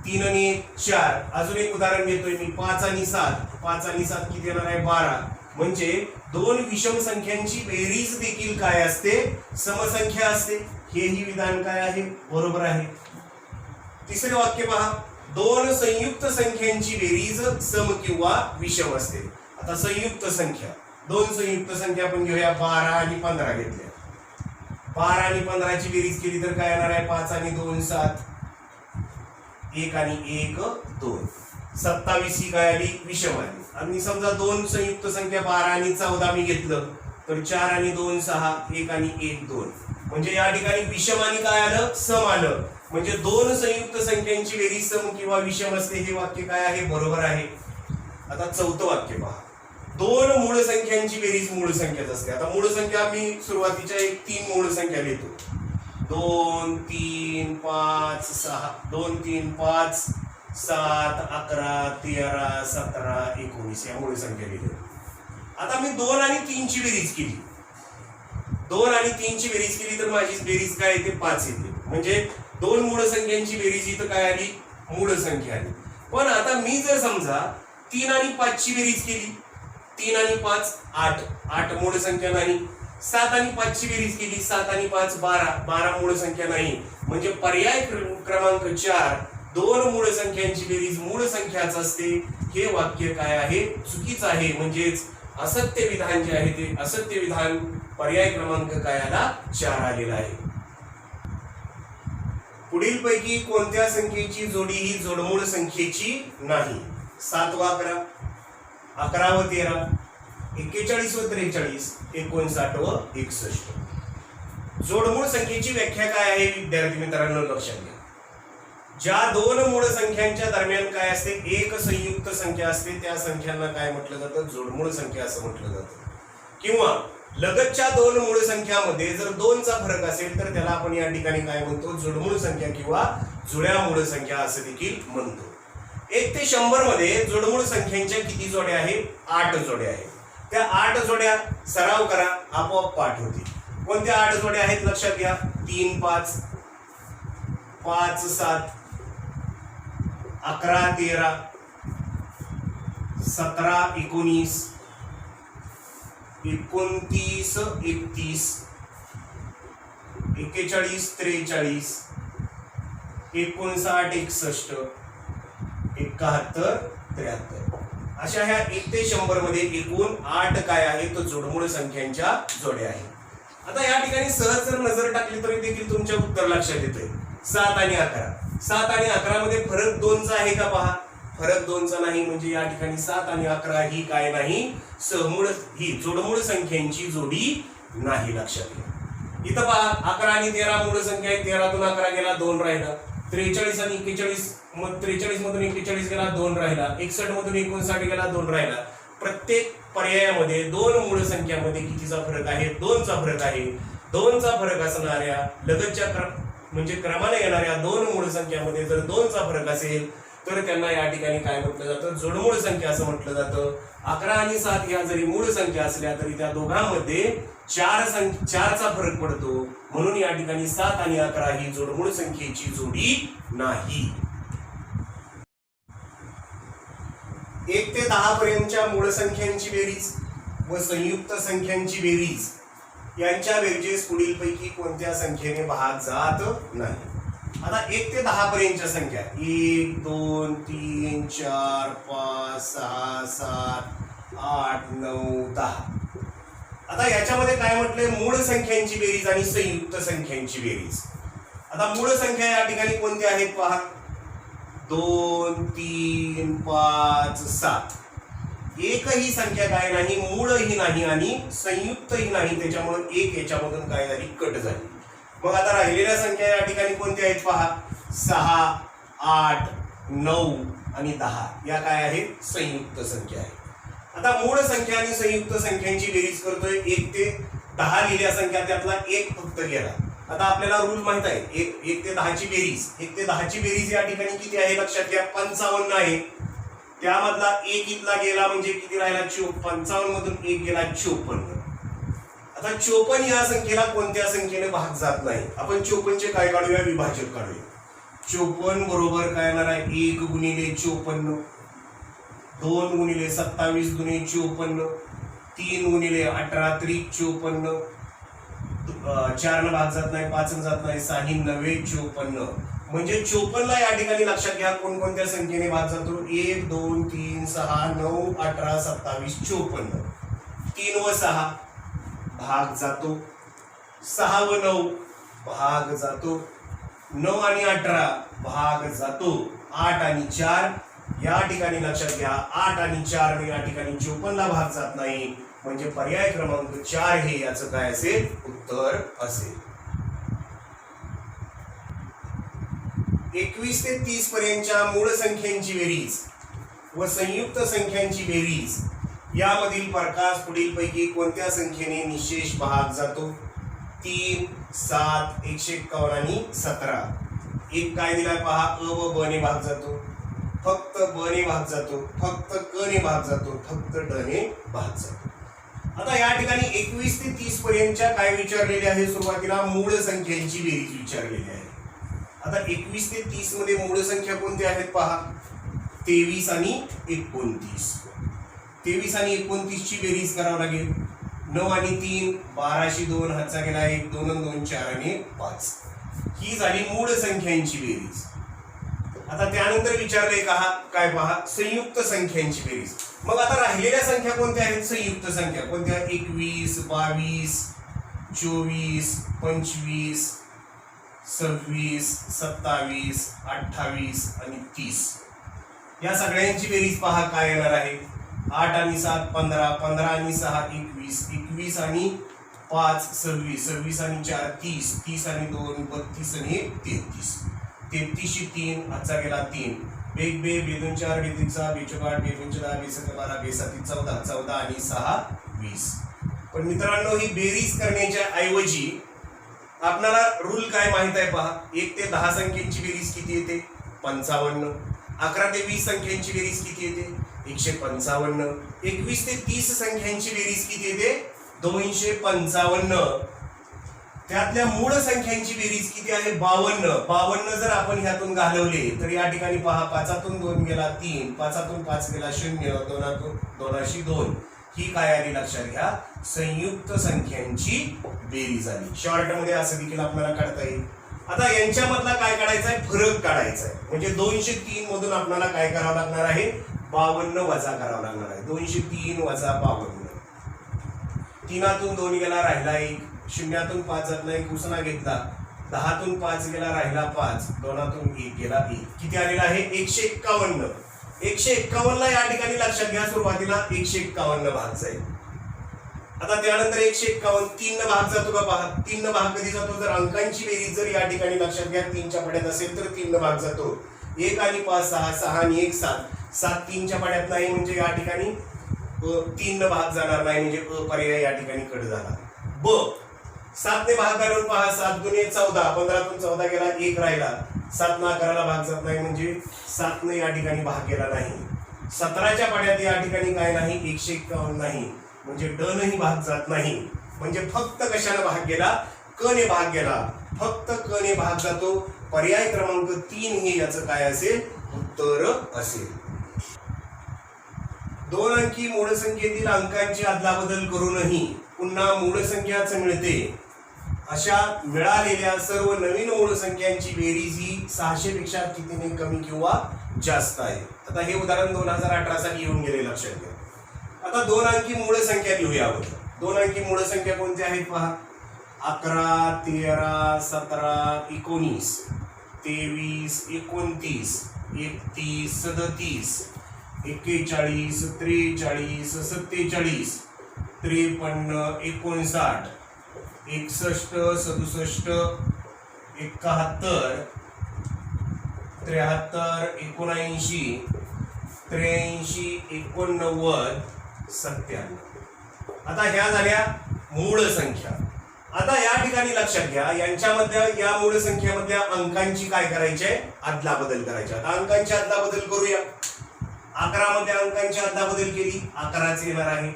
3 आणि 1 4. अजून एक उदाहरण घेतोय मी. 5 आणि 7. 5 आणि 7 किती येणार आहे? 12. म्हणजे 2 विषम संख्यांची बेरीज देखील काय असते? समसंख्या असते. हेही विधान काय आहे? बरोबर आहे. तिसरे वाक्य पहा. 2 संयुक्त संख्यांची बेरीज सम किंवा विषम असते. आता संयुक्त संख्या 2 संयुक्त संख्या आपण घेऊया. 12 आणि 15 घेतल्या. 12 आणि 15ची बेरीज केली तर काय येणार आहे? 5 आणि 2 7. 1 आणि 1 2. 27 ही काय आली? विषम आली. आणि समजा 2 संयुक्त संख्या 12 आणि 14 मी घेतलं तर 4 आणि 2 6. 1 आणि 1 2. म्हणजे या ठिकाणी विषम आणि काय आलं? सम आलं. म्हणजे 2 संयुक्त संख्यांची बेरीज सम किंवा विषम असते. हे वाक्य काय आहे? बरोबर आहे. आता चौथं वाक्य पहा. 2 मूळ संख्यांची बेरीज मूळ संख्याच असते. आता मूळ संख्या मी सुरुवातीच्या 3 मूळ संख्या लिहितो. 2 3 5 6. 2 3 5 7 11 13 17 19 या मूळ संख्या लिहिल्या. आता मी 2 आणि 3 ची बेरीज केली. 2 आणि 3 ची बेरीज केली तर माझी बेरीज काय येते? 5 येते. म्हणजे 2 मूळ संख्यांची बेरीज इथं काय आली? मूळ संख्या आली. पण आता मी जर समजा 3 आणि 5 ची बेरीज केली. 3 आणि 5 8. 8 मूळ संख्या नाही. 7 आणि 5 ची बेरीज केली. 7 आणि 5 12. 12 मूळ संख्या नाही. म्हणजे पर्याय क्रमांक 4 2 मूळ संख्यांची बेरीज मूळ संख्याच असते. हे वाक्य काय आहे? चुकीचं आहे. म्हणजेच असत्य विधान जे आहे ते असत्य विधान पर्याय क्रमांक काय आला 4 आलेला आहे. पुढील पैकी कोणत्या संख्येची जोडी ही जोडमूळ संख्येची नाही? 7 व 11, 11 व 13, 41 व 43, 59 व 61. जोडमूळ संख्येची व्याख्या काय आहे विद्यार्थी मित्रांनो लक्षात घ्या. ज्या दोन मूळ संख्यांच्या दरम्यान काय असते एक संयुक्त संख्या असते त्या संख्यांना काय म्हटलं जातं? जोडमूळ संख्या असं म्हटलं जातं. किंवा लगतच्या दोन मूळ संख्यामध्ये जर 2 चा फरक असेल तर त्याला आपण या ठिकाणी काय म्हणतो? जोडमूळ संख्या किंवा जुळ्या मूळ संख्या असं देखील म्हणतो. 1 ते 100 मध्ये जोडमूळ संख्यांच्या किती जोड्या आहेत? 8 जोड्या आहेत. त्या 8 जोड्या सराव करा, आपोआप पाठ होतील. कोणत्या 8 जोड्या आहेत लक्षात घ्या? 3 5, 5 7, 11 13, 17 19, 29 31, 41 43, 59 61, 71 73. अशा ह्या 1 ते 100 मध्ये एकूण 8 काय आहे? तो जोडमूळ संख्यांच्या जोड्या आहेत. आता या ठिकाणी सहज जर नजर टाकली तरी देखील तुमच्या उत्तर लक्षात येते. 7 आणि 11, 7 आणि 11 मध्ये फरक 2 चा आहे का? पहा, फरक 2 चा नाही, म्हणजे या ठिकाणी 7 आणि 11 ही काय नाही? सहमूळ ही जोडमूळ संख्यांची जोडी नाही. लक्षात घ्या. इथं पहा 11 आणि 13 मूळ संख्या आहे. 13 तून 11 गेला 2 राहिला. 43 आणि 41 मग 43 मधून 41 गेला 2 राहिला. 61 मधून 59 गेला 2 राहिला. प्रत्येक पर्यायामध्ये 2 मूळ संख्यामध्ये कितीचा फरक आहे? 2 चा फरक आहे. 2 चा फरक असणाऱ्या लगतच्या म्हणजे क्रमाने येणाऱ्या 2 मूळ संख्यामध्ये जर 2 चा फरक असेल तर त्यांना या ठिकाणी काय म्हटलं जातं? जोडमूळ संख्या असं म्हटलं जातं. 11 आणि 7 या जरी मूळ संख्या असल्या तरी त्या दोघांमध्ये 4 चा फरक पडतो. म्हणून या ठिकाणी 7 आणि 11 ही जोडमूळ संख्येची जोडी नाही. 1 ते 10 पर्यंतच्या मूळ संख्यांची बेरीज व संयुक्त संख्यांची बेरीज यांच्या बेरजेस पुढीलपैकी कोणत्या संख्येने भाग जात नाही? आता 1 ते 10 पर्यंतच्या संख्या 1 2 3 4 5 6 7 8 9 10. आता याच्यामध्ये काय म्हटलंय? मूळ संख्यांची बेरीज आणि संयुक्त संख्यांची बेरीज. आता मूळ संख्या या ठिकाणी कोणत्या आहेत पहा? 2 3 5 7. एकही संख्या काय नाही, मूळही नाही आणि संयुक्तही नाही, त्याच्यामुळे 1 याच्यामधून काय झाली? कट झाली. मग आता राहिलेल्या संख्या या ठिकाणी कोणत्या आहेत पहा? 6 8 9 आणि 10 या काय आहेत? संयुक्त संख्या आहेत. आता मूळ संख्या आणि संयुक्त संख्यांची बेरीज करतोय. 1 ते 10 लिहिल्या संख्या त्यातला 1 फक्त गेला. आता आपल्याला रूल माहित आहे 1 ते 10 ची बेरीज. 1 ते 10 ची बेरीज या ठिकाणी किती आहे लक्षात घ्या? 55 आहे. त्यामधला 1 इथला गेला म्हणजे किती राहिला? 55 मधून 1 गेला 54. आता 54 या संख्येला कोणत्या संख्येने भाग जात नाही? आपण 54 चे काय काढूया? विभाजक काढूया. 54 बरोबर काय येणार आहे? 1 गुणिले 54, 2 गुणिले 27 दुने 54, 3 गुणिले 18 त्रिक 54, 4 न भाग जात नाही, 5 न जात नाही, 6 9 54. म्हणजे 54 ला या ठिकाणी लक्षात घ्या कोणकोणत्या संख्येने भाग जातो? 1 2 3 6 9 18 27 54. 3 व 6 भाग जातो, 6 व 9 भाग जातो, 9 आणि 18 भाग जातो, 8 आणि 4 या ठिकाणी लक्षात घ्या 8 आणि 4 ने या ठिकाणी 54 ला भाग जात नाही. म्हणजे पर्याय क्रमांक 4 हे याचं काय असेल? उत्तर असेल. 21 ते 30 पर्यंतच्या मूळ संख्यांची बेरीज व संयुक्त संख्यांची बेरीज यामधील फरकास पुढीलपैकी कोणत्या संख्येने निशेष भाग जातो? 3 7 151 आणि 17. एक काय दिलाय पहा? अ व ब ने भाग जातो, फक्त ब ने भाग जातो, फक्त क ने भाग जातो, फक्त ड ने भाग जातो. आता या ठिकाणी 21 ते 30 पर्यंतच्या काय विचारलेले आहे? सुरुवातीला मूळ संख्यांची बेरीज विचारलेली आहे. आता 21 ते 30 मध्ये मूळ संख्या कोणत्या आहेत पहा? 23 आणि 29. 23 आणि 29 ची बेरीज करावी लागेल. 9 आणि 3 12 2 हातचा गेला 1 2 आणि 2 4 आणि 5. ही झाली मूळ संख्यांची बेरीज. आता त्यानंतर विचारले का काय पहा? संयुक्त संख्यांची बेरीज. मग आता राहिलेल्या संख्या कोणत्या आहेत? संयुक्त संख्या कोणत्या? 21, 22, 24, 25, 26, 27, 28 आणि 30. या सगळ्यांची बेरीज पहा काय येणार आहे. 8 आणि 7 15, 15 आणि 6 21, 21 आणि 5 26, 26 आणि 4 30, 30 आणि 2 32 आणि 33. 33 3 आजचा गेला 3. बेग बे बेदून 4 बेदून 6 बेचोक 8 बेदून 10 बेसक 12 बेसाती 14 14 आणि 6 20. पण मित्रांनो ही बेरीज करण्याच्या ऐवजी आपल्याला रूल काय माहित आहे पहा. 1 ते 10 संख्यांची बेरीज किती येते? 55. 11 ते 20 संख्यांची बेरीज किती येते? 155. 21 ते 30 संख्यांची बेरीज किती येते? 255. त्यातल्या मूळ संख्यांची बेरीज किती आहे? 52. 52 जर आपण ह्यातून घालवले तर या ठिकाणी पहा 5तून 2 गेला 3, 5तून 5 गेला 0, 2तून 2 2. ही काय आली लक्षात घ्या? संयुक्त संख्यांची बेरीज आली. शॉर्ट मध्ये असं देखील आपल्याला काढता येईल. आता यांच्यामधला काय काढायचा आहे? फरक काढायचा आहे. म्हणजे 203 मधून आपल्याला काय करावं लागणार आहे? 52 वजा करावं लागणार आहे. 203 वजा 52. 3तून 2 गेला राहिला 1, 0तून 5 जातला 1 उसना घेतला, 10तून 5 गेला राहिला 5, 2तून 1 गेला 1. किती आलेला आहे? 151. 151 ला या ठिकाणी लक्षात घ्या सुरुवातीला 151 भाग जाईल. आता त्यानंतर 151 3 न भाग जातो का पहा. 3 न भाग कधी जातो? जर अंकांची बेरीज जर या ठिकाणी लक्षात घ्या 3 च्या पड्यात असेल तर 3 न भाग जातो. 1 आणि 5 6, 6 आणि 1 7, 7 3 च्या पड्यात नाही म्हणजे या ठिकाणी 3 न भाग जाणार नाही म्हणजे पर्याय या ठिकाणी कट झाला. ब 7 ने भाग घालून पहा 7 गुणे 14, 15तून 14 गेला 1 राहिला. 7 ना 11 ला भाग जात नाही म्हणजे 7 ने या ठिकाणी भाग गेला नाही. 17च्या पाड्यात या ठिकाणी काय नाही? 151 नाही म्हणजे ड नेही भाग जात नाही. म्हणजे फक्त कशाने भाग गेला? क ने भाग गेला. फक्त क ने भाग जातो. पर्याय क्रमांक 3 हे याचं काय असेल? उत्तर असेल. 2 अंकी मूळ संख्येतील अंकांची अदलाबदल करूनही पुन्हा मूळ संख्याच मिळते अशा मिळालेल्या सर्व नवीन मूळ संख्यांची बेरीज ही 600 पेक्षा कितीने कमी किंवा जास्त आहे. आता हे उदाहरण 2018 साठी येऊन गेले लक्षात घ्या. आता 2 अंकी मूळ संख्या लिहूया आपण. 2 अंकी मूळ संख्या कोणत्या आहेत पहा. 11 13 17 19 23 29 31 37 41 43 47 53 59 61 67 71 73 79 83 89 97. आता ह्या झाल्या मूळ संख्या. आता या ठिकाणी लक्षात घ्या यांच्यामधल्या या मूळ संख्येमधल्या अंकांची काय करायची आहे? अदलाबदल करायची. आता अंकांची अदलाबदल करूया. 11 मध्ये अंकांची अदलाबदल केली 11च येणार आहे.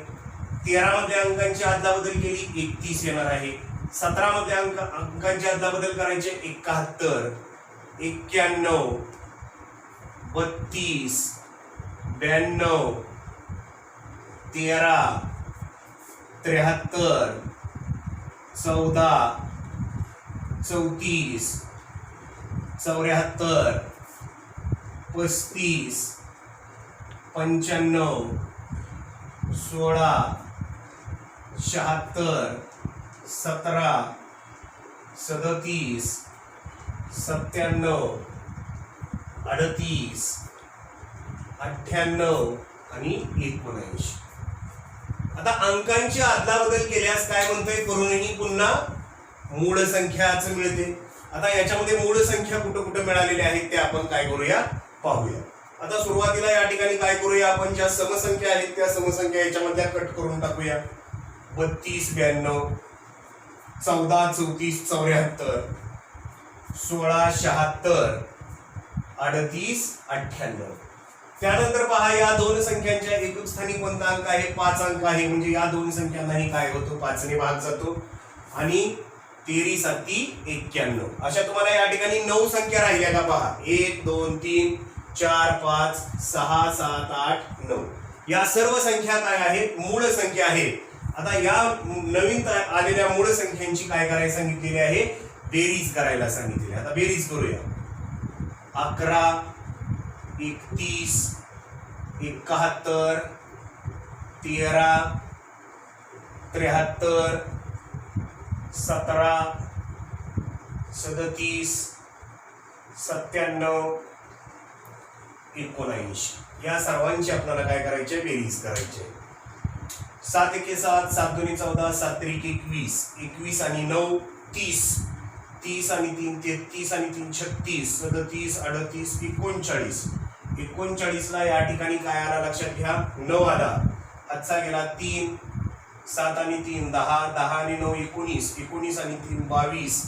13 मध्ये अंकांची अदलाबदल केली 31 येणार आहे. 17 मध्ये अंकांची अदलाबदल करायचे 71 91 32 92 13 73 14 34 74 35 95 16 76 17 37 97 38 98 आणि 79. आता अंकांची अदलाबदल केल्यास काय म्हणतोय? करूनही पुन्हा मूळ संख्याच मिळते. आता याच्यामध्ये मूळ संख्या कुठं कुठं मिळालेल्या आहेत ते आपण काय करूया पाहूया. आता सुरुवातीला या ठिकाणी काय करूया आपण ज्या समसंख्या आहेत त्या समसंख्या याच्यामध्ये कट करून टाकूया. 32 92 14 34 74 16 76 38 98. त्यानंतर पहा या दोन संख्यांच्या एकूण स्थानी कोणता अंक आहे? 5 अंक आहे म्हणजे या दोन संख्यांनाही काय होतो? 5 ने भाग जातो आणि 13 7 91. अशा तुम्हाला या ठिकाणी 9 संख्या राहिल्या का पहा. 1 2 3 4 5 6 7 8 9 या सर्व संख्या काय आहेत? मूळ संख्या आहेत. आता या नवीन आलेल्या मूळ संख्यांची काय करायला सांगितलेली आहे? बेरीज करायला सांगितलेली. आता बेरीज करूया. 11 31 71 13, 73, 17, 37, 97, 79 या सर्वांची आपल्याला काय करायचे बेरीज करायची. 7 एके 7, 7 दुनी 14, 7 त्रिक 21, 21 आणि 9 30, 30 आणि 3 33 आणि 3 36, 37, 38, 39. 39 ला या ठिकाणी काय आला लक्षात घ्या 9 आला. हातचा गेला 3, 7 आणि 3 10, 10 आणि 9 19, 19 आणि 3 22,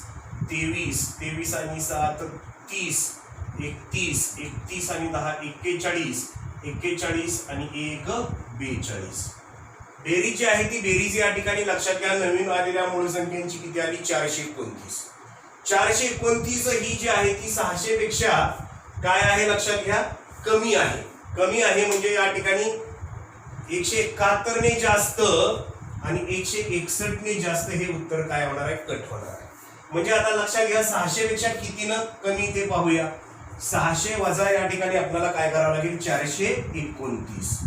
23, 23 आणि 7 30, 31, 31 आणि 10 41, 41 आणि 1 42. बेरीज जी आहे ती बेरीज या ठिकाणी लक्षात घ्या नवीन आलेल्या मूळ संख्यांची किती आली 429. 429 ही जी आहे ती 600 पेक्षा काय आहे लक्षात घ्या कमी आहे. कमी आहे म्हणजे या ठिकाणी 171 ने जास्त आणि 161 ने जास्त हे उत्तर काय होणार आहे कट होणार आहे. म्हणजे आता लक्षात घ्या 600 पेक्षा कितीनं कमी ते पाहूया. 600 वजा या ठिकाणी आपल्याला काय करावं लागेल 429.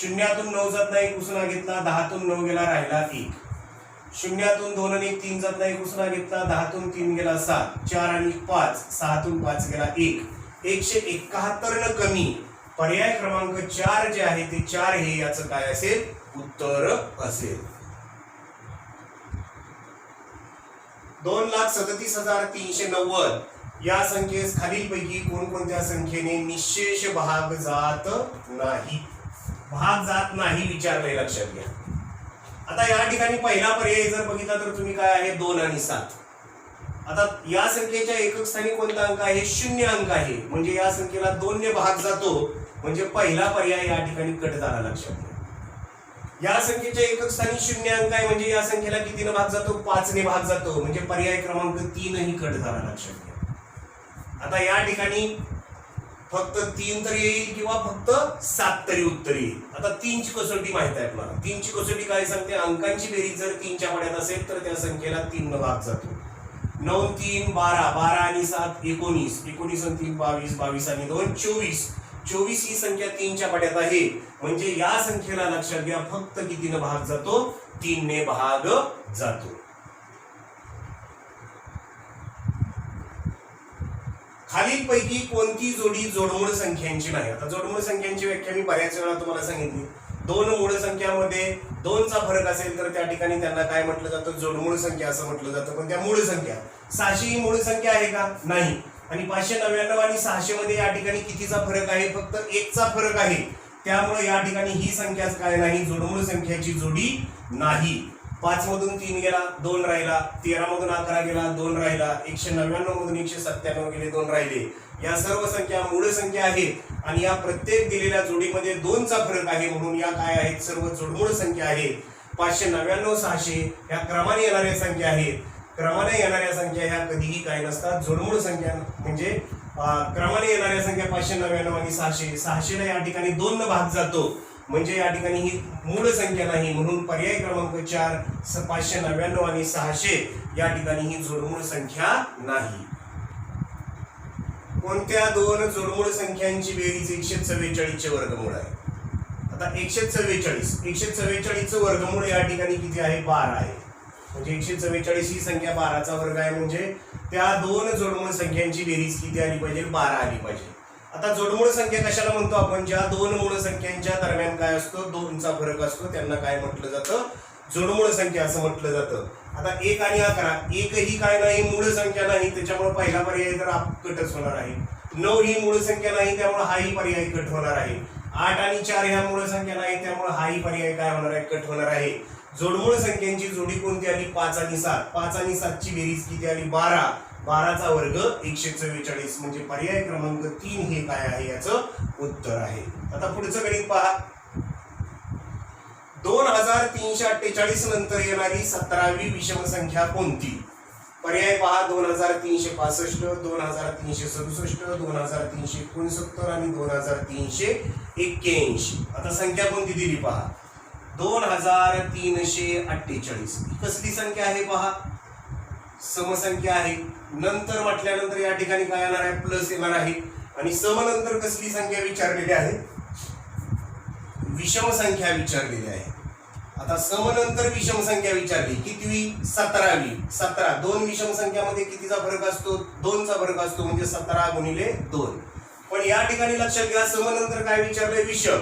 शून्यातून 9 जात नाही उसना घेतला 10तून 9 गेला राहिला 1. शून्यातून 2 आणि 3 जात नाही उसना घेतला 10तून 3 गेला 7. 4 आणि 5 6तून 5 गेला 1. 171 न कमी पर्याय क्रमांक 4 जे आहे ते 4 हे याचं काय असेल उत्तर असेल. 2,37,390 या संख्येस खालीलपैकी कोणकोणत्या संख्येने निशेष भाग जात नाही. भाग जात नाही विचारलंय लक्षात घ्या. आता या ठिकाणी पहिला पर्याय जर बघितला तर तुम्ही काय आहे 2 आणि 7. आता या संख्येच्या एकक स्थानी कोणता अंक आहे 0 अंक आहे म्हणजे या संख्येला 2 ने भाग जातो म्हणजे पहिला पर्याय या ठिकाणी कट झाला लक्षात घ्या. या संख्येच्या एकक स्थानी 0 अंक आहे म्हणजे या संख्येला कितीने भाग जातो 5 ने भाग जातो म्हणजे पर्याय क्रमांक 3 ही कट झाला लक्षात घ्या. आता या ठिकाणी फक्त 3 तरी येईल किंवा फक्त 7 तरी उत्तर येईल. आता 3 ची कसोटी माहित आहे आपल्याला. 3 ची कसोटी काय सांगते अंकांची बेरीज जर 3 च्या पड्यात असेल तर त्या संख्येला 3 न भाग जातो. 9 3 12, 12 आणि 7 19, 19 आणि 3 22, 22 आणि 2 24. 24 ही संख्या 3 च्या पड्यात आहे म्हणजे या संख्येला लक्षात घ्या फक्त कितीने भाग जातो 3 ने भाग जातो. खालीलपैकी कोणती जोडी जोडमूळ संख्यांची नाही. आता जोडमूळ संख्यांची व्याख्या मी बऱ्याच वेळा तुम्हाला सांगितली. 2 मूळ संख्यामध्ये 2 चा फरक असेल तर त्या ठिकाणी त्यांना काय म्हटलं जातं जोडमूळ संख्या असं म्हटलं जातं. पण त्या मूळ संख्या 600 ही मूळ संख्या आहे का नाही. आणि 599 आणि 600 मध्ये या ठिकाणी कितीचा फरक आहे फक्त 1 चा फरक आहे. त्यामुळे या ठिकाणी ही संख्याच काय नाही जोडमूळ संख्याची जोडी नाही. 5 मधून 3 गेला 2 राहिला. 13 मधून 11 गेला 2 राहिला. 199 मधून 197 गेले 2 राहिले. या सर्व संख्या मूळ संख्या आहेत आणि या प्रत्येक दिलेल्या जोडीमध्ये 2 चा फरक आहे म्हणून या काय आहेत सर्व जोडमूळ संख्या आहेत. 599 600 ह्या क्रमाने येणाऱ्या संख्या आहेत. क्रमाने येणाऱ्या संख्या ह्या कधीही काय नसतात जोडमूळ संख्या म्हणजे क्रमाने येणाऱ्या संख्या 599 आणि 600. 600 ला या ठिकाणी 2 न भाग जातो म्हणजे या ठिकाणी ही मूळ संख्या नाही म्हणून पर्याय क्रमांक 4 599 आणि 600 या ठिकाणी ही जोडमूळ संख्या नाही. कोणत्या दोन जोडमूळ संख्यांची बेरीज 144 चे वर्गमूळ आहे. आता 144 चं वर्गमूळ या ठिकाणी किती आहे 12 आहे म्हणजे 144 ही संख्या 12 चा वर्ग आहे म्हणजे त्या दोन जोडमूळ संख्यांची बेरीज किती आली पाहिजे 12 आली पाहिजे. आता जोडमूळ संख्या कशाला म्हणतो आपण ज्या दोन मूळ संख्यांच्या दरम्यान काय असतो 2 चा फरक असतो त्यांना काय म्हटलं जातं जोडमूळ संख्या असं म्हटलं जातं. आता 1 आणि 11 एक ही काय नाही मूळ संख्या नाही त्याच्यामुळे पहिला पर्याय तर कटच होणार आहे. 9 ही मूळ संख्या नाही त्यामुळे हाही पर्याय कट होणार आहे. 8 आणि 4 ह्या मूळ संख्या नाही त्यामुळे हाही पर्याय काय होणार आहे कट होणार आहे. जोडमूळ संख्यांची जोडी कोणती आली 5 आणि 7. 5 आणि 7 ची बेरीज किती आली 12. 12 चा वर्ग 144 म्हणजे पर्याय क्रमांक 3 हे काय आहे याचं उत्तर आहे. आता पुढचं गणित पहा. 2348 नंतर येणारी 17वी विषम संख्या कोणती. पर्याय पहा 2365, 2367, 2369 आणि 2381. आता संख्या कोणती दिली पहा 2348. कसली संख्या आहे पहा समसंख्या आहे. नंतर म्हटल्यानंतर या ठिकाणी काय येणार आहे प्लस येणार आहे आणि सम नंतर कसली संख्या विचारलेली आहे विषम संख्या विचारलेल्या आहे. आता सम नंतर विषम संख्या विचारली, कितवी? 17वी. 17. दोन विषम संख्यामध्ये कितीचा फरक असतो? 2चा फरक असतो, म्हणजे 17 गुणिले 2. पण या ठिकाणी लक्षात घ्या, सम नंतर काय विचारलंय? विषम.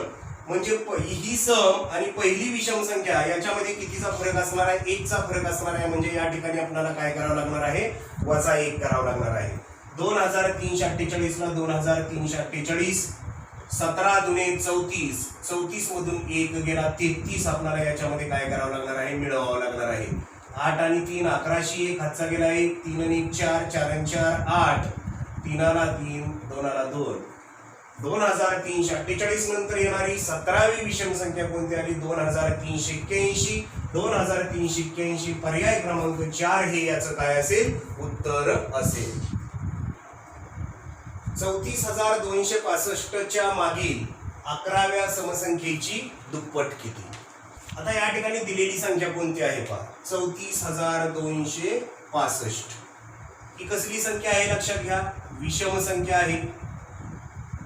म्हणजे ही सम आणि पहिली विषम संख्या याच्यामध्ये कितीचा फरक असणार आहे? 1चा फरक असणार आहे. म्हणजे या ठिकाणी आपल्याला काय करावं लागणार आहे? वजा 1 करावं लागणार आहे. 2348 ला 2348, 17 दुने 34, 34 मधून 1 गेला 33. आपल्याला याच्यामध्ये काय करावं लागणार आहे? मिळवावं लागणार आहे. 8 आणि 3 11शी 1 हातचा गेला 1, 3 आणि 1 4, 4 आणि 4 8, 3 ला 3, 2 ला 2. 2348 नंतर येणारी 17वी विषम संख्या कोणती आली? 2381. 2381 पर्याय क्रमांक 4 हे याचं काय असेल? उत्तर असेल. 34265 च्या मागील 11व्या समसंख्येची दुप्पट किती? आता या ठिकाणी दिलेली संख्या कोणती आहे पहा, 34265. ही कसली संख्या आहे? लक्षात घ्या, विषम संख्या आहे.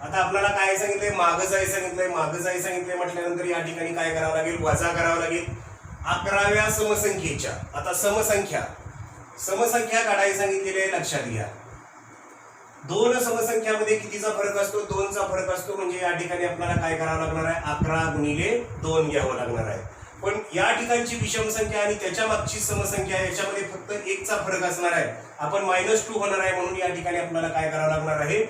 आता आपल्याला काय सांगितलंय? मागं जाय सांगितलंय. मागं जाय सांगितलंय म्हटल्यानंतर या ठिकाणी काय करावं लागेल? वजा करावं लागेल 11व्या समसंख्येच्या. आता समसंख्या काढायला सांगितलेली आहे. लक्षात घ्या, दोन समसंख्यामध्ये कितीचा फरक असतो? 2चा फरक असतो. म्हणजे या ठिकाणी आपल्याला काय करावं लागणार आहे? 11 गुणिले 2 घ्यावं लागणार आहे. पण या ठिकाणची विषम संख्या आणि त्याच्या मागची समसंख्या याच्यामध्ये फक्त 1चा फरक असणार आहे. आपण -2 होणार आहे. म्हणून या ठिकाणी आपल्याला काय करावं लागणार आहे?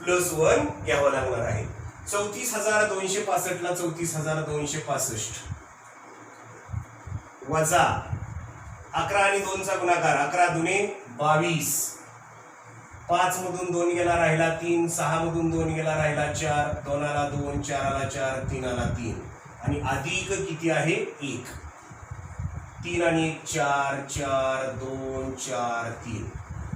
+1 घ्यावं लागणार आहे. 34265 ला 34265 वजा 11 आणि 2चा गुणाकार, 11 दुने 22, 5 मधून 2 गेला राहिला 3, 6 मधून 2 गेला राहिला 4, 2 ला 2, 4 ला 4, 3 ला 3 आणि अधिक किती आहे? 1. 3 आणि 1 4, 4 2 4 3.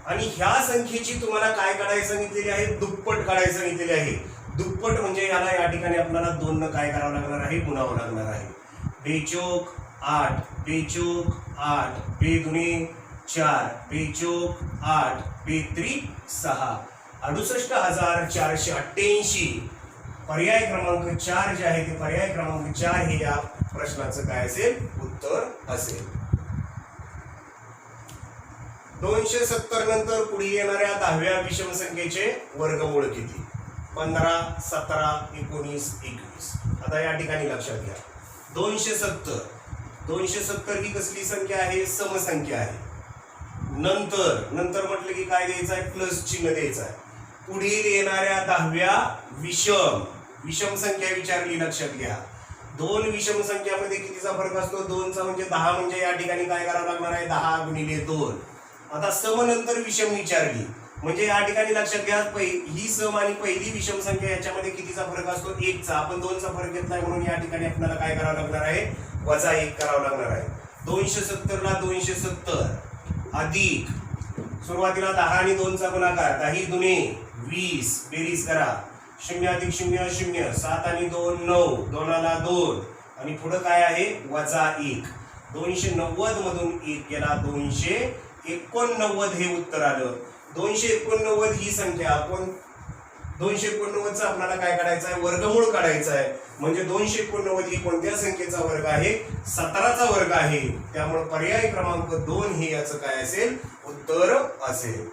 आणि ह्या संख्येची तुम्हाला काय काढायला सांगितलेली आहे? दुप्पट काढायला सांगितलेली आहे. दुप्पट म्हणजे याला या ठिकाणी आपल्याला 2 न काय करावं लागणार आहे? गुणावं लागणार आहे. बेचोक 8, बेचोक 8, बेदुने 4, बेचोक 8, बेत्रिक 6, 68488. पर्याय क्रमांक 4 जे आहे ते पर्याय क्रमांक 4 हे या प्रश्नाचं काय असेल? उत्तर असेल. 270 नंतर पुढे येणाऱ्या 10व्या विषम संख्येचे वर्गमूळ किती? 15, 17, 19, 21. आता या ठिकाणी लक्षात घ्या, 270 ही कसली संख्या आहे? समसंख्या आहे. नंतर म्हटलं की काय द्यायचं आहे? प्लस चिन्ह द्यायचं आहे. पुढील येणाऱ्या 10व्या विषम संख्या विचारली. लक्षात घ्या, 2 विषम संख्यामध्ये कितीचा फरक असतो? 2चा म्हणजे 10. म्हणजे या ठिकाणी काय करावं लागणार आहे? 10 गुणिले 2. आता सम नंतर विषम विचारली. म्हणजे या ठिकाणी लक्षात घ्या, ही सम आणि पहिली विषम संख्या याच्यामध्ये कितीचा फरक असतो? 1चा. आपण 2चा फरक घेतलाय म्हणून या ठिकाणी आपल्याला काय करावं लागणार आहे? वजा 1 करावं लागणार आहे. 270 ला 270 अधिक सुरुवातीला 10 आणि 2चा गुणाकार, 10 दुने 20, बेरीज करा, 0 अधिक 0 0, 7 आणि 2 9, 2 ला 2 आणि पुढे काय आहे? वजा 1. 290 मधून 1 गेला 289 हे उत्तर आलं. 289 ही संख्या आपण 289चा आपल्याला काय काढायचं आहे? वर्गमूळ काढायचं आहे. म्हणजे 289 ही कोणत्या संख्येचा वर्ग आहे? 17चा वर्ग आहे. त्यामुळे पर्याय क्रमांक 2 हे याचं काय असेल? उत्तर असेल.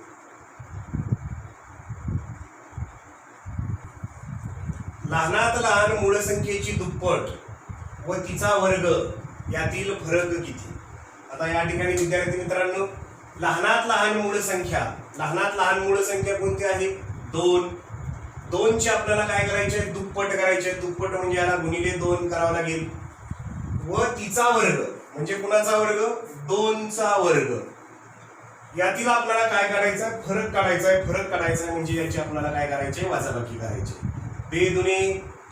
लहानात लहान मूळ संख्येची दुप्पट व तिचा वर्ग यातील फरक किती? आता या ठिकाणी विद्यार्थी मित्रांनो, लहानात लहान मूळ संख्या कोणती आहे? 2. 2ची आपल्याला काय करायचे? दुप्पट करायचे. दुप्पट म्हणजे याला गुणिले 2 करावं लागेल. व तिचा वर्ग म्हणजे कुणाचा वर्ग? 2चा वर्ग. यातील आपल्याला काय काढायचं? फरक काढायचा आहे. फरक काढायचा आहे म्हणजे याची आपल्याला काय करायचे? वजाबाकी करायचे. 2 दुने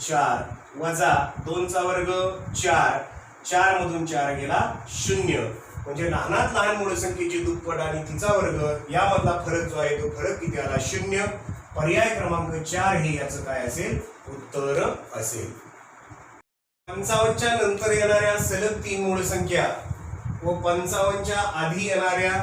4 वजा 2चा वर्ग 4, 4 मधून 4 गेला 0. म्हणजे लहानात लहान मूळ संख्येची दुप्पट आणि तिचा वर्ग यामधला फरक जो आहे तो फरक किती आला? 0. पर्याय क्रमांक 4 हे याचं काय असेल? उत्तर असेल. 55च्या नंतर येणाऱ्या सलग 3 मूळ संख्या व 55च्या आधी येणाऱ्या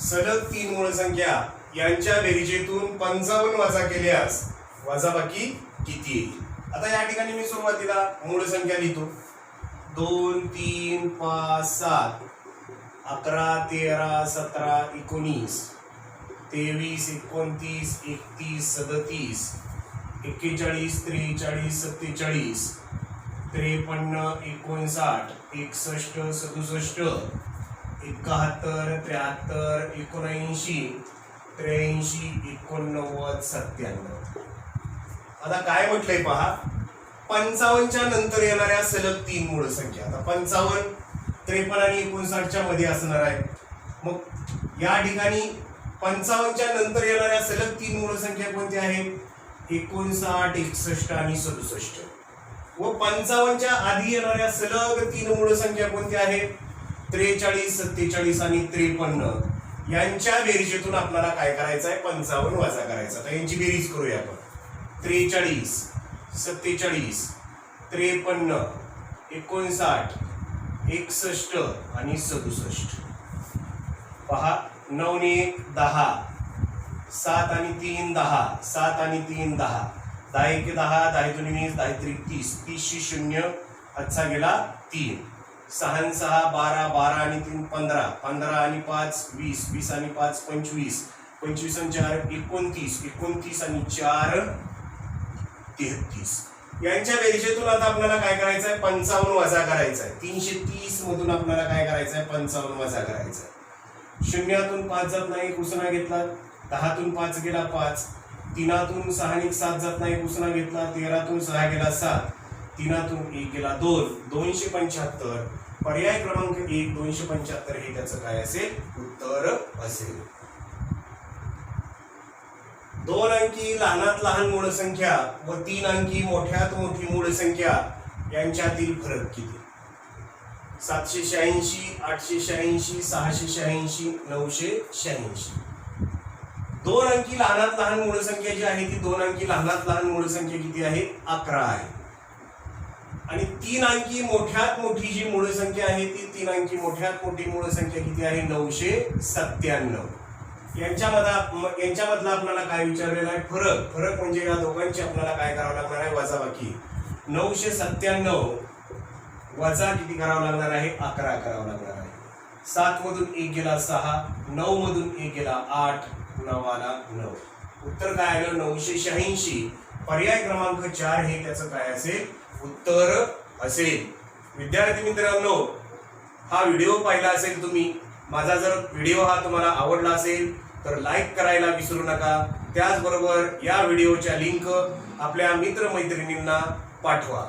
सलग 3 मूळ संख्या यांच्या बेरीजेतून 55 वजा केल्यास वजाबाकी किती येईल? आता या ठिकाणी मी सुरुवातीला मूळ संख्या लिहितो 2 3 5 7 11 13 17 19 23 29 31 37 41 43 47 53 59 61 67 71 73 79 83 89 97. आता काय म्हटलंय पहा 55च्या नंतर येणाऱ्या सलग 3 मूळ संख्या. आता 55 53 आणि 59च्या मध्ये असणार आहे. मग या ठिकाणी 55च्या नंतर येणाऱ्या सलग 3 मूळ संख्या कोणत्या आहेत 59 61 आणि 67. व 55च्या आधी येणाऱ्या सलग 3 मूळ संख्या कोणत्या आहेत 43 47 आणि 53. यांच्या बेरीजतून आपल्याला काय करायचं आहे 55 वजा करायचा. तर यांची बेरीज करूया आपण 43 47 53 59 61 आणि 67. पहा 9 ने 1 10 7 आणि 3 10 7 आणि 3 10 10 1 10 10 2 20 10 3 30 30 0 हातचा गेला 3 6 6 12 12 आणि 3 15 15 आणि 5 20 20 आणि 5 25 25 आणि 4 29 29 आणि 4 33. यांच्या बेरजेतून आता आपल्याला काय करायचं आहे 55 वजा करायचं आहे. 330 मधून आपल्याला काय करायचं आहे 55 वजा करायचं आहे. शून्यातून 5 जात नाही उसना घेतला 10तून 5 गेला 5 3तून 6 आणि 7 जात नाही उसना घेतला 13तून 6 गेला 7 3तून 1 गेला 2 275. पर्याय क्रमांक 1 275 हे त्याचं काय असेल उत्तर असेल. 2 अंकी लहानात लहान मूळ संख्या व 3 अंकी मोठ्यात मोठी मूळ संख्या यांच्यातील फरक किती 786 886 686 986. 2 अंकी लहानात लहान मूळ संख्या जी आहे ती 2 अंकी लहानात लहान मूळ संख्या किती आहे 11 आहे. आणि 3 अंकी मोठ्यात मोठी जी मूळ संख्या आहे ती 3 अंकी मोठ्यात मोठी मूळ संख्या किती आहे 997. यांच्यामधला आपल्याला काय विचारलेला आहे फरक म्हणजे या दोघांची आपल्याला काय करावं लागणार आहे वजाबाकी. 997 वजा किती करावं लागणार आहे 11 करावं लागणार आहे. 7 मधून 1 गेला 6 9 मधून 1 गेला 8 9 आला 9. उत्तर काय आलं 986. पर्याय क्रमांक 4 हे त्याचं काय असेल उत्तर असेल. विद्यार्थी मित्रांनो हा व्हिडिओ पाहिला असेल तुम्ही. माझा जर व्हिडिओ हा तुम्हाला आवडला असेल तर लाईक करायला विसरू नका. त्याचबरोबर या व्हिडिओच्या लिंक आपल्या मित्रमैत्रिणींना पाठवा.